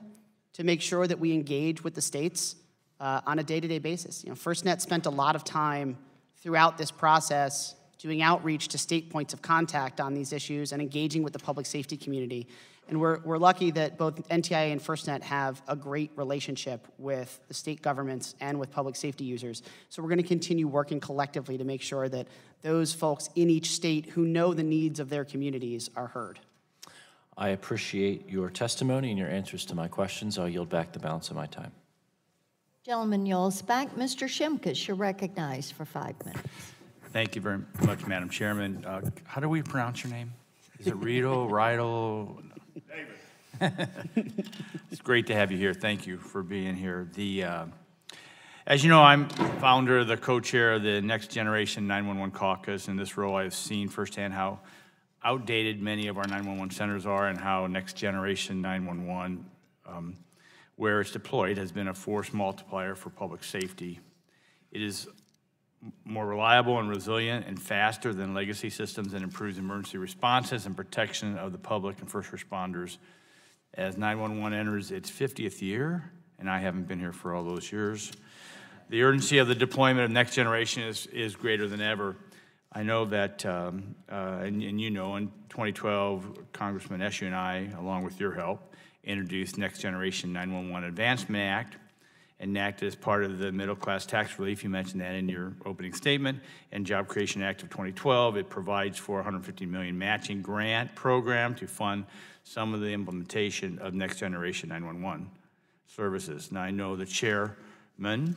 to make sure that we engage with the states on a day-to-day basis. FirstNet spent a lot of time throughout this process doing outreach to state points of contact on these issues and engaging with the public safety community. And we're lucky that both NTIA and FirstNet have a great relationship with the state governments and with public safety users. So we're going to continue working collectively to make sure that those folks in each state who know the needs of their communities are heard. I appreciate your testimony and your answers to my questions. I'll yield back the balance of my time. Gentleman yells back. Mr. Shimkus, you're recognized for 5 minutes. Thank you very much, Madam Chairman. How do we pronounce your name? Is it Rito, Rydel? David. It's great to have you here. Thank you for being here. As you know, I'm founder, the co-chair of the Next Generation 911 Caucus. In this role, I've seen firsthand how outdated many of our 911 centers are and how Next Generation 911, where it's deployed, has been a force multiplier for public safety. It is more reliable and resilient and faster than legacy systems and improves emergency responses and protection of the public and first responders. As 911 enters its 50th year, and I haven't been here for all those years, the urgency of the deployment of Next Generation is greater than ever. I know that, and you know, in 2012, Congressman Eshoo and I, along with your help, introduced Next Generation 911 Advancement Act, enacted as part of the Middle Class Tax Relief. You mentioned that in your opening statement, and Job Creation Act of 2012. It provides for $150 million matching grant program to fund some of the implementation of Next Generation 911 services. Now, I know the chairwoman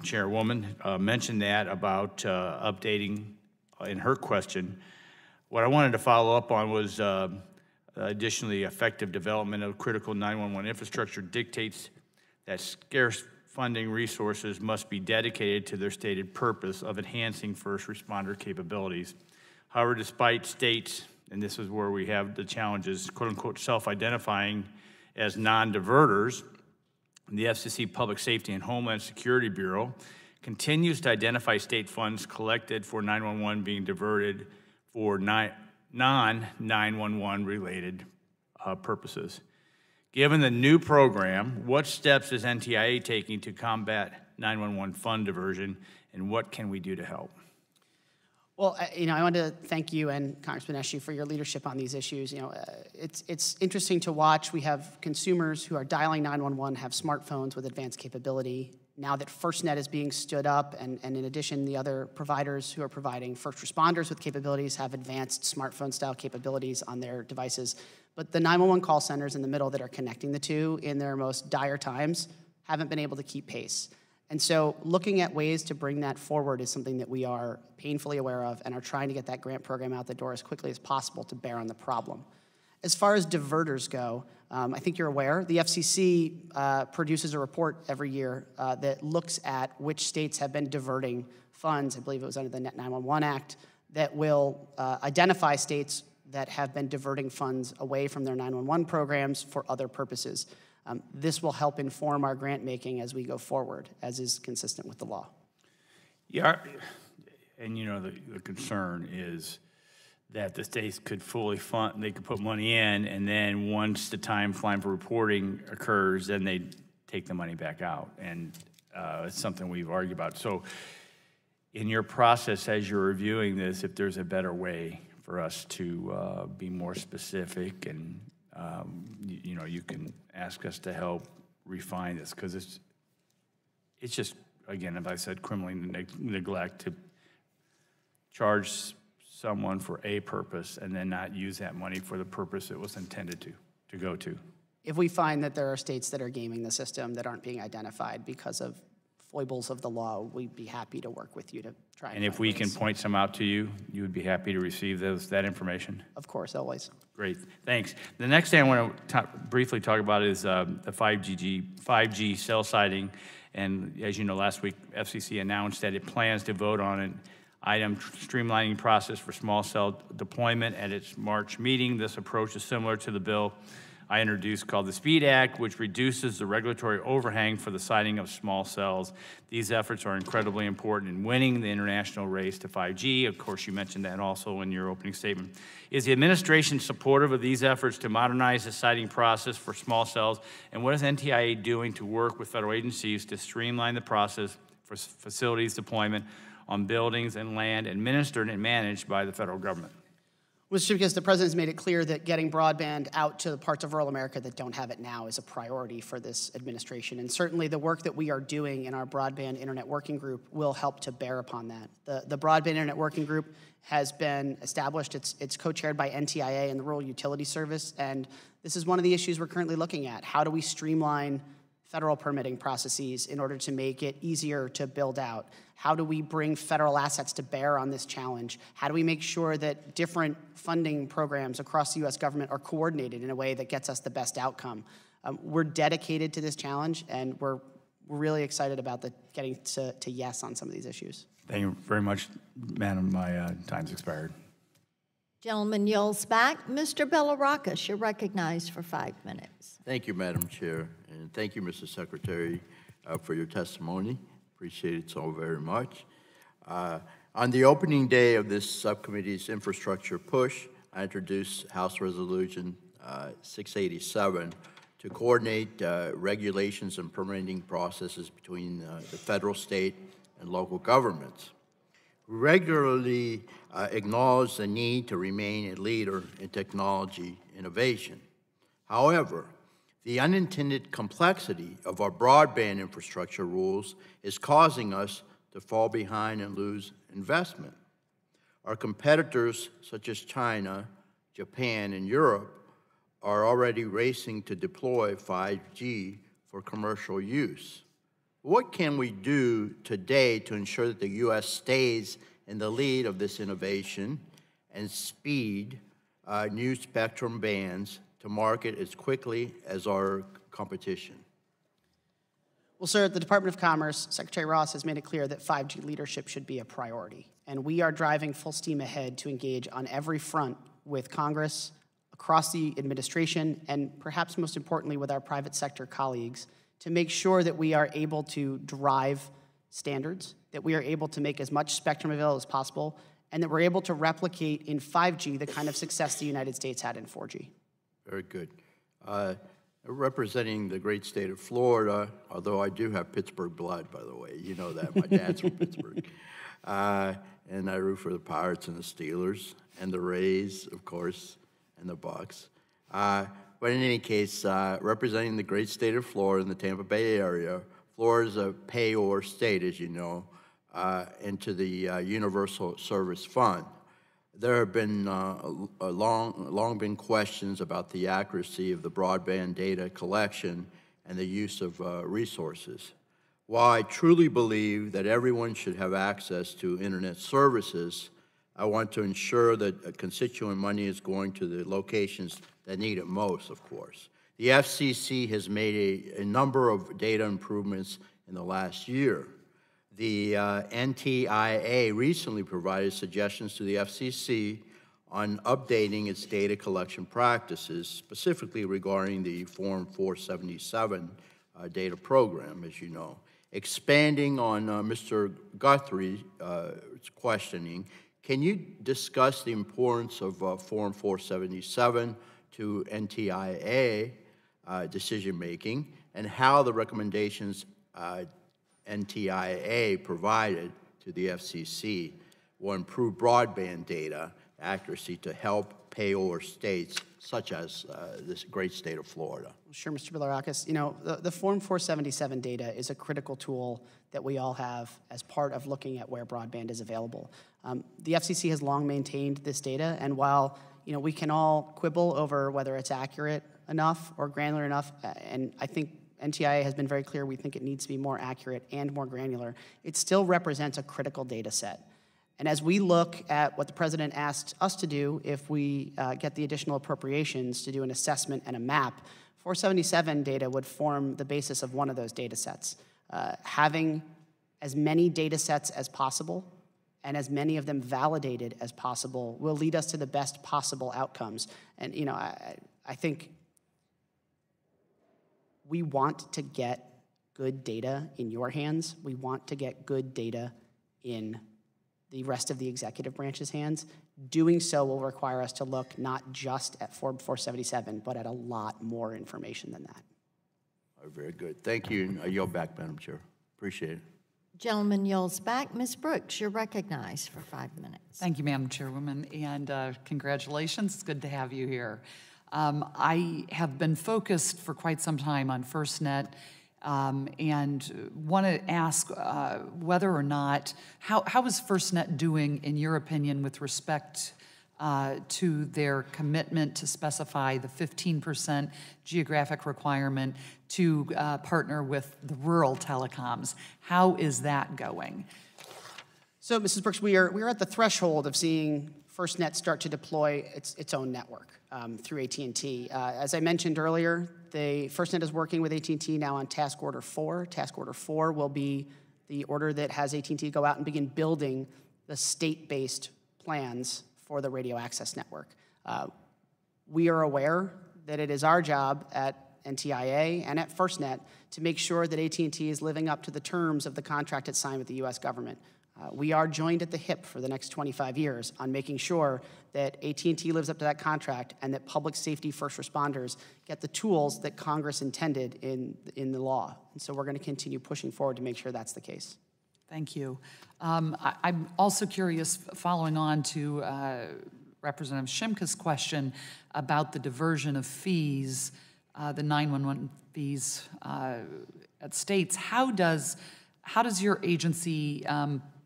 mentioned that about updating in her question. What I wanted to follow up on was additionally, effective development of critical 911 infrastructure dictates that scarce funding resources must be dedicated to their stated purpose of enhancing first responder capabilities. However, despite states, and this is where we have the challenges, quote unquote, self-identifying as non-diverters, the FCC Public Safety and Homeland Security Bureau continues to identify state funds collected for 911 being diverted for non-911 related purposes. Given the new program, what steps is NTIA taking to combat 911 fund diversion, and what can we do to help? Well, I want to thank you and Congressman Eshoo for your leadership on these issues. It's interesting to watch. We have consumers who are dialing 911, have smartphones with advanced capability. Now that FirstNet is being stood up, and in addition, the other providers who are providing first responders with capabilities have advanced smartphone-style capabilities on their devices. But the 911 call centers in the middle that are connecting the two in their most dire times haven't been able to keep pace. And so looking at ways to bring that forward is something that we are painfully aware of and are trying to get that grant program out the door as quickly as possible to bear on the problem. As far as diverters go, I think you're aware, the FCC produces a report every year that looks at which states have been diverting funds, I believe it was under the Net 911 Act, that will identify states that have been diverting funds away from their 911 programs for other purposes. This will help inform our grant making as we go forward, as is consistent with the law. Yeah, and the concern is that the states could fully fund, they could put money in, and then once the time for reporting occurs, then they take the money back out. And it's something we've argued about. So in your process, as you're reviewing this, if there's a better way for us to be more specific, and you can ask us to help refine this, because it's just, again, as I said, criminally neglect to charge someone for a purpose and then not use that money for the purpose it was intended to go to. If we find that there are states that are gaming the system that aren't being identified because of foibles of the law, we'd be happy to work with you to try and if we can point some out to you, you would be happy to receive that information? Of course, always. Great, thanks. The next thing I want to briefly talk about is the 5G cell siting. And as you know, last week, FCC announced that it plans to vote on an item streamlining process for small cell deployment at its March meeting. This approach is similar to the bill I introduced called the SPEED Act, which reduces the regulatory overhang for the siting of small cells. These efforts are incredibly important in winning the international race to 5G. Of course, you mentioned that also in your opening statement. Is the administration supportive of these efforts to modernize the siting process for small cells? And what is NTIA doing to work with federal agencies to streamline the process for facilities deployment on buildings and land administered and managed by the federal government? Because the president has made it clear that getting broadband out to the parts of rural America that don't have it now is a priority for this administration. And certainly the work that we are doing in our Broadband Internet Working Group will help to bear upon that. The Broadband Internet Working Group has been established. It's co-chaired by NTIA and the Rural Utility Service. And this is one of the issues we're currently looking at. How do we streamline federal permitting processes in order to make it easier to build out? How do we bring federal assets to bear on this challenge? How do we make sure that different funding programs across the U.S. government are coordinated in a way that gets us the best outcome? We're dedicated to this challenge, and we're really excited about getting to yes on some of these issues. Thank you very much, Madam. My time's expired. Gentleman yields back. Mr. Belarakis, you're recognized for 5 minutes. Thank you, Madam Chair, and thank you, Mr. Secretary, for your testimony. Appreciate it so very much. On the opening day of this subcommittee's infrastructure push, I introduced House Resolution 687 to coordinate regulations and permitting processes between the federal, state, and local governments. We regularly acknowledge the need to remain a leader in technology innovation. However, the unintended complexity of our broadband infrastructure rules is causing us to fall behind and lose investment. Our competitors, such as China, Japan, and Europe, are already racing to deploy 5G for commercial use. What can we do today to ensure that the U.S. stays in the lead of this innovation and speed new spectrum bands to market as quickly as our competition? Well, sir, the Department of Commerce, Secretary Ross has made it clear that 5G leadership should be a priority, and we are driving full steam ahead to engage on every front with Congress, across the administration, and perhaps most importantly with our private sector colleagues to make sure that we are able to drive standards, that we are able to make as much spectrum available as possible, and that we're able to replicate in 5G the kind of success the United States had in 4G. Very good. Representing the great state of Florida, although I do have Pittsburgh blood, by the way. You know that. My dad's from Pittsburgh. And I root for the Pirates and the Steelers and the Rays, of course, and the Bucks. But in any case, representing the great state of Florida and the Tampa Bay area, Florida is a payor state, as you know, into the Universal Service Fund. There have been long been questions about the accuracy of the broadband data collection and the use of resources. While I truly believe that everyone should have access to internet services, I want to ensure that constituent money is going to the locations that need it most, of course. The FCC has made a number of data improvements in the last year. The NTIA recently provided suggestions to the FCC on updating its data collection practices, specifically regarding the Form 477 data program, as you know. Expanding on Mr. Guthrie's questioning, can you discuss the importance of Form 477 to NTIA decision-making and how the recommendations NTIA provided to the FCC will improve broadband data accuracy to help payor states such as this great state of Florida? Sure, Mr. Belarakis. You know, the Form 477 data is a critical tool that we all have as part of looking at where broadband is available. The FCC has long maintained this data, and while we can all quibble over whether it's accurate enough or granular enough, and I think NTIA has been very clear we think it needs to be more accurate and more granular, it still represents a critical data set. And as we look at what the President asked us to do if we get the additional appropriations to do an assessment and a map, 477 data would form the basis of one of those data sets. Having as many data sets as possible and as many of them validated as possible will lead us to the best possible outcomes. And I think we want to get good data in your hands. We want to get good data in the rest of the executive branch's hands. Doing so will require us to look not just at Form 477, but at a lot more information than that. Very good. Thank you. I yield back, Madam Chair. Appreciate it. Gentleman yields back. Ms. Brooks, you're recognized for 5 minutes. Thank you, Madam Chairwoman, and congratulations. It's good to have you here. I have been focused for quite some time on FirstNet and want to ask whether or not, how is FirstNet doing, in your opinion, with respect to their commitment to specify the 15% geographic requirement to partner with the rural telecoms. How is that going? So, Mrs. Brooks, we are at the threshold of seeing FirstNet start to deploy its own network through AT&T. As I mentioned earlier, FirstNet is working with AT&T now on Task Order 4. Task Order 4 will be the order that has AT&T go out and begin building the state-based plans for the radio access network. We are aware that it is our job at NTIA and at FirstNet to make sure that AT&T is living up to the terms of the contract it signed with the U.S. government. We are joined at the hip for the next 25 years on making sure that AT&T lives up to that contract and that public safety first responders get the tools that Congress intended in the law. And so we're going to continue pushing forward to make sure that's the case. Thank you. I'm also curious, following on to Representative Shimka's question about the diversion of fees, the 911 fees at states. How does your agency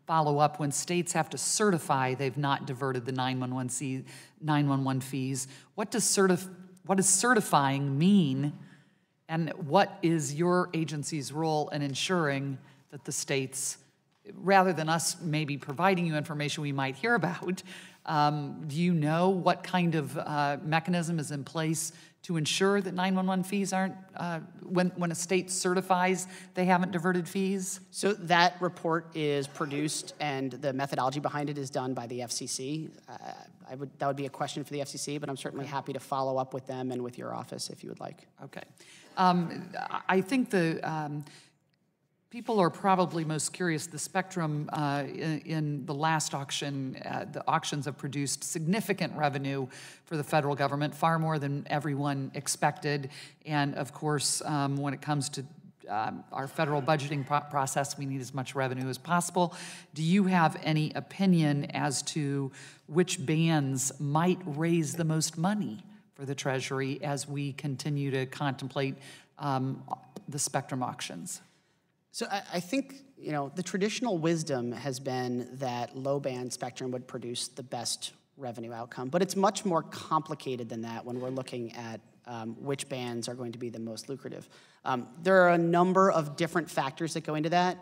follow up when states have to certify they've not diverted the 911 fees? What does certifying mean, and what is your agency's role in ensuring that the states, rather than us maybe providing you information we might hear about, do you know what kind of mechanism is in place to ensure that 911 fees aren't, when a state certifies they haven't diverted fees? So that report is produced and the methodology behind it is done by the FCC. That would be a question for the FCC, but I'm certainly happy to follow up with them and with your office if you would like. Okay. I think people are probably most curious. The spectrum in the last auction, the auctions have produced significant revenue for the federal government, far more than everyone expected. And of course, when it comes to our federal budgeting process, we need as much revenue as possible. Do you have any opinion as to which bands might raise the most money for the Treasury as we continue to contemplate the spectrum auctions? So I think, the traditional wisdom has been that low-band spectrum would produce the best revenue outcome, but it's much more complicated than that when we're looking at which bands are going to be the most lucrative. There are a number of different factors that go into that.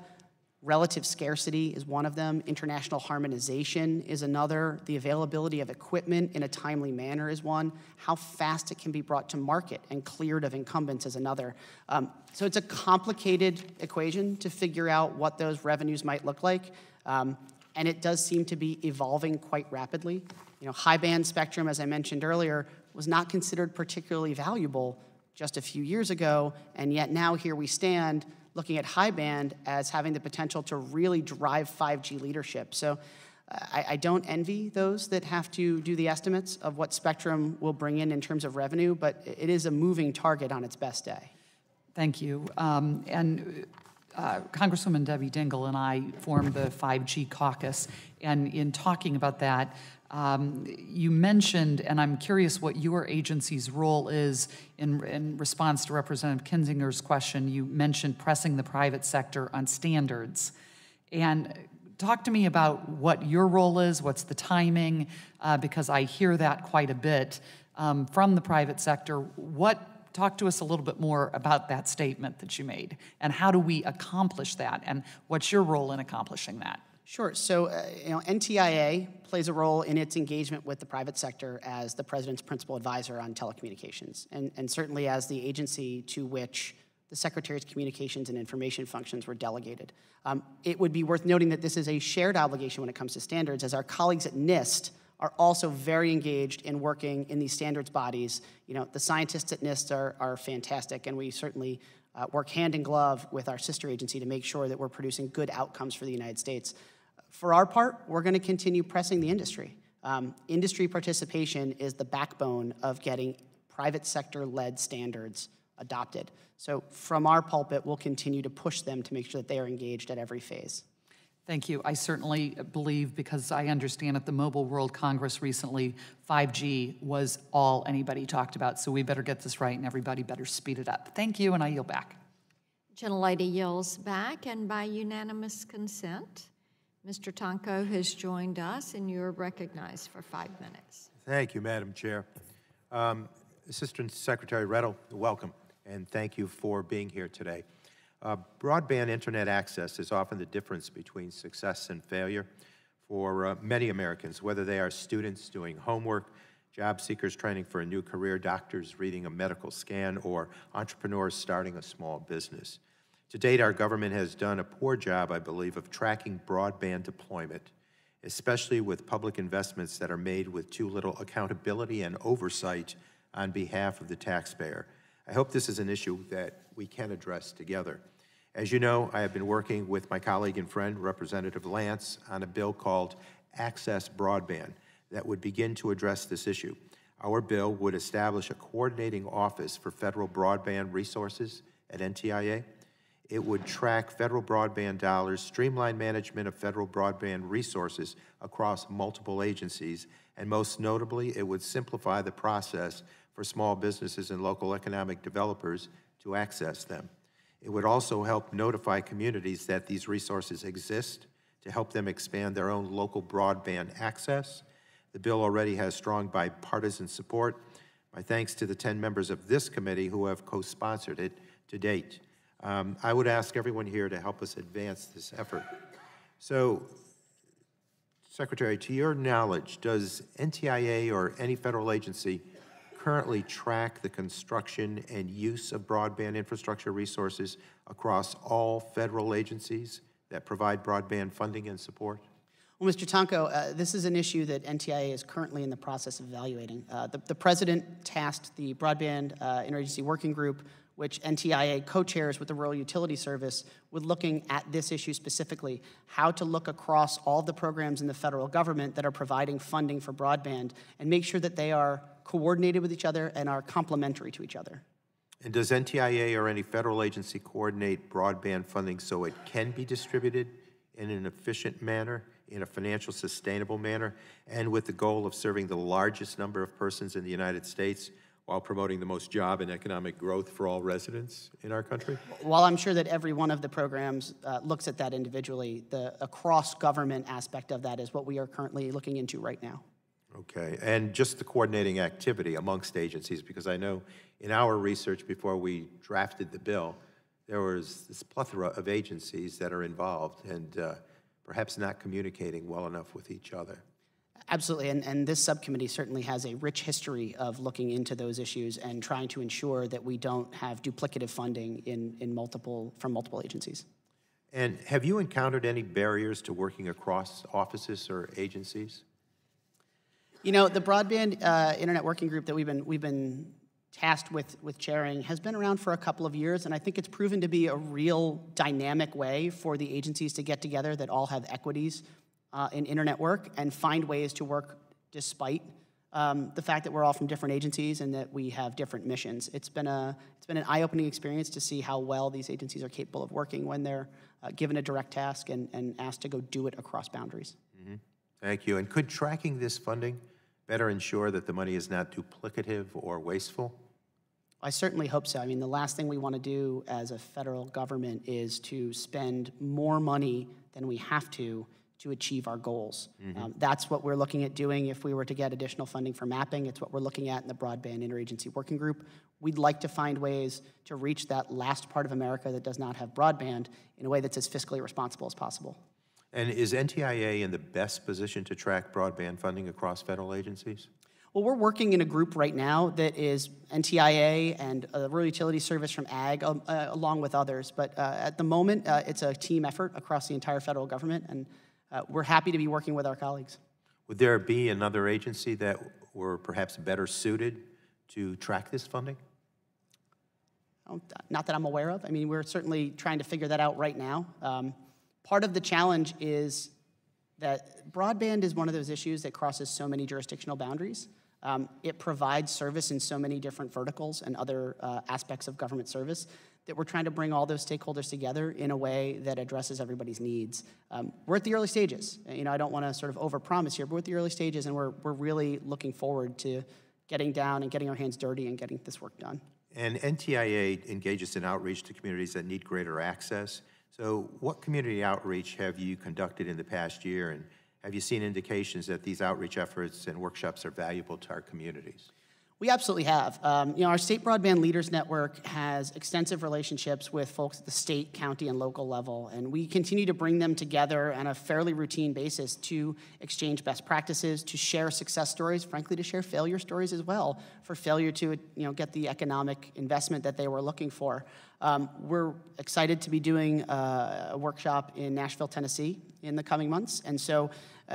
Relative scarcity is one of them. International harmonization is another. The availability of equipment in a timely manner is one. How fast it can be brought to market and cleared of incumbents is another. So it's a complicated equation to figure out what those revenues might look like. And it does seem to be evolving quite rapidly. High band spectrum, as I mentioned earlier, was not considered particularly valuable just a few years ago, and yet now here we stand looking at high band as having the potential to really drive 5G leadership. So I don't envy those that have to do the estimates of what spectrum will bring in terms of revenue, but it is a moving target on its best day. Thank you. Congresswoman Debbie Dingell and I formed the 5G caucus, and in talking about that, you mentioned, and I'm curious what your agency's role is in response to Representative Kinzinger's question. You mentioned pressing the private sector on standards. And talk to me about what your role is, what's the timing, because I hear that quite a bit from the private sector. Talk to us a little bit more about that statement that you made, and how do we accomplish that, and what's your role in accomplishing that? Sure. So, NTIA plays a role in its engagement with the private sector as the president's principal advisor on telecommunications, and certainly as the agency to which the Secretary's communications and information functions were delegated. It would be worth noting that this is a shared obligation when it comes to standards, as our colleagues at NIST are also very engaged in working in these standards bodies. The scientists at NIST are fantastic, and we certainly work hand in glove with our sister agency to make sure that we're producing good outcomes for the United States. For our part, we're going to continue pressing the industry. Industry participation is the backbone of getting private sector-led standards adopted. So from our pulpit, we'll continue to push them to make sure that they are engaged at every phase. Thank you. I certainly believe, because I understand at the Mobile World Congress recently, 5G was all anybody talked about, so we better get this right and everybody better speed it up. Thank you, and I yield back. Gentlelady yields back, and by unanimous consent, Mr. Tonko has joined us, and you're recognized for 5 minutes. Thank you, Madam Chair. Assistant Secretary Rettel, welcome, and thank you for being here today. Broadband internet access is often the difference between success and failure for many Americans, whether they are students doing homework, job seekers training for a new career, doctors reading a medical scan, or entrepreneurs starting a small business. To date, our government has done a poor job, I believe, of tracking broadband deployment, especially with public investments that are made with too little accountability and oversight on behalf of the taxpayer. I hope this is an issue that we can address together. As you know, I have been working with my colleague and friend, Representative Lance, on a bill called Access Broadband that would begin to address this issue. Our bill would establish a coordinating office for federal broadband resources at NTIA. It would track federal broadband dollars, streamline management of federal broadband resources across multiple agencies, and most notably, it would simplify the process for small businesses and local economic developers to access them. It would also help notify communities that these resources exist to help them expand their own local broadband access. The bill already has strong bipartisan support. My thanks to the 10 members of this committee who have co-sponsored it to date. I would ask everyone here to help us advance this effort. So, Secretary, to your knowledge, does NTIA or any federal agency currently track the construction and use of broadband infrastructure resources across all federal agencies that provide broadband funding and support? Well, Mr. Tonko, this is an issue that NTIA is currently in the process of evaluating. The President tasked the Broadband Interagency Working Group, which NTIA co-chairs with the Rural Utility Service, with looking at this issue specifically, how to look across all the programs in the federal government that are providing funding for broadband and make sure that they are coordinated with each other and are complementary to each other. And does NTIA or any federal agency coordinate broadband funding so it can be distributed in an efficient manner, in a financial sustainable manner, and with the goal of serving the largest number of persons in the United States while promoting the most job and economic growth for all residents in our country? While I'm sure that every one of the programs looks at that individually, the cross-government aspect of that is what we are currently looking into right now. Okay, and just the coordinating activity amongst agencies, because I know in our research before we drafted the bill, there was this plethora of agencies that are involved and perhaps not communicating well enough with each other. Absolutely, and this subcommittee certainly has a rich history of looking into those issues and trying to ensure that we don't have duplicative funding from multiple agencies. And have you encountered any barriers to working across offices or agencies? You know, the Broadband Internet Working Group that we've been tasked with chairing has been around for a couple of years, and I think it's proven to be a real dynamic way for the agencies to get together that all have equities in internet work and find ways to work despite the fact that we're all from different agencies and that we have different missions. It's been an eye-opening experience to see how well these agencies are capable of working when they're given a direct task and asked to go do it across boundaries. Mm-hmm. Thank you. And could tracking this funding better ensure that the money is not duplicative or wasteful? I certainly hope so. I mean, the last thing we want to do as a federal government is to spend more money than we have to achieve our goals. Mm-hmm. That's what we're looking at doing if we were to get additional funding for mapping. It's what we're looking at in the Broadband Interagency Working Group. We'd like to find ways to reach that last part of America that does not have broadband in a way that's as fiscally responsible as possible. And is NTIA in the best position to track broadband funding across federal agencies? Well, we're working in a group right now that is NTIA and the Rural Utility Service from Ag, along with others. But at the moment, it's a team effort across the entire federal government, and we're happy to be working with our colleagues. Would there be another agency that were perhaps better suited to track this funding? Not that I'm aware of. I mean, we're certainly trying to figure that out right now. Part of the challenge is that broadband is one of those issues that crosses so many jurisdictional boundaries. It provides service in so many different verticals and other aspects of government service that we're trying to bring all those stakeholders together in a way that addresses everybody's needs. We're at the early stages. You know, I don't want to sort of overpromise here, but we're at the early stages, and we're really looking forward to getting down and getting our hands dirty and getting this work done. And NTIA engages in outreach to communities that need greater access. So what community outreach have you conducted in the past year, and have you seen indications that these outreach efforts and workshops are valuable to our communities? We absolutely have. Our State Broadband Leaders Network has extensive relationships with folks at the state, county, and local level, and we continue to bring them together on a fairly routine basis to exchange best practices, to share success stories, frankly, to share failure stories as well, for failure to get the economic investment that they were looking for. We're excited to be doing a workshop in Nashville, Tennessee in the coming months, and so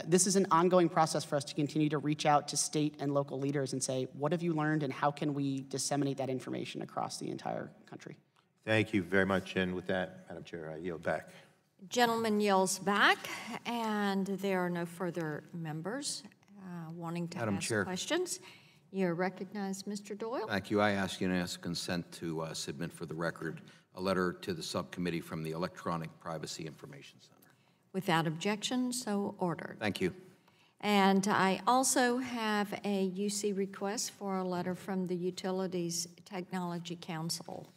this is an ongoing process for us to continue to reach out to state and local leaders and say, what have you learned and how can we disseminate that information across the entire country? Thank you very much, and with that, Madam Chair, I yield back. Gentleman yields back, and there are no further members wanting to Madam ask Chair. questions. You're recognized, Mr. Doyle. Thank you. I ask unanimous consent to submit for the record a letter to the subcommittee from the Electronic Privacy Information Center. Without objection, so ordered. Thank you. And I also have a UC request for a letter from the Utilities Technology Council.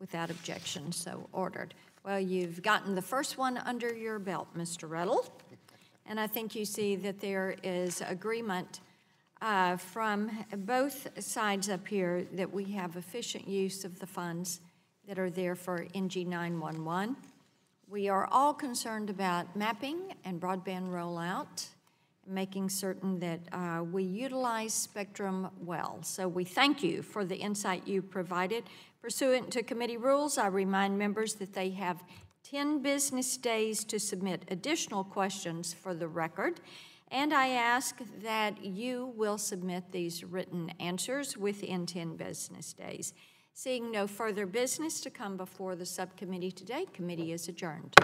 Without objection, so ordered. Well, you've gotten the first one under your belt, Mr. Riddle. And I think you see that there is agreement from both sides up here that we have efficient use of the funds that are there for NG 911. We are all concerned about mapping and broadband rollout, making certain that we utilize spectrum well. So we thank you for the insight you provided. Pursuant to committee rules, I remind members that they have 10 business days to submit additional questions for the record, and I ask that you will submit these written answers within 10 business days. Seeing no further business to come before the subcommittee today, committee is adjourned.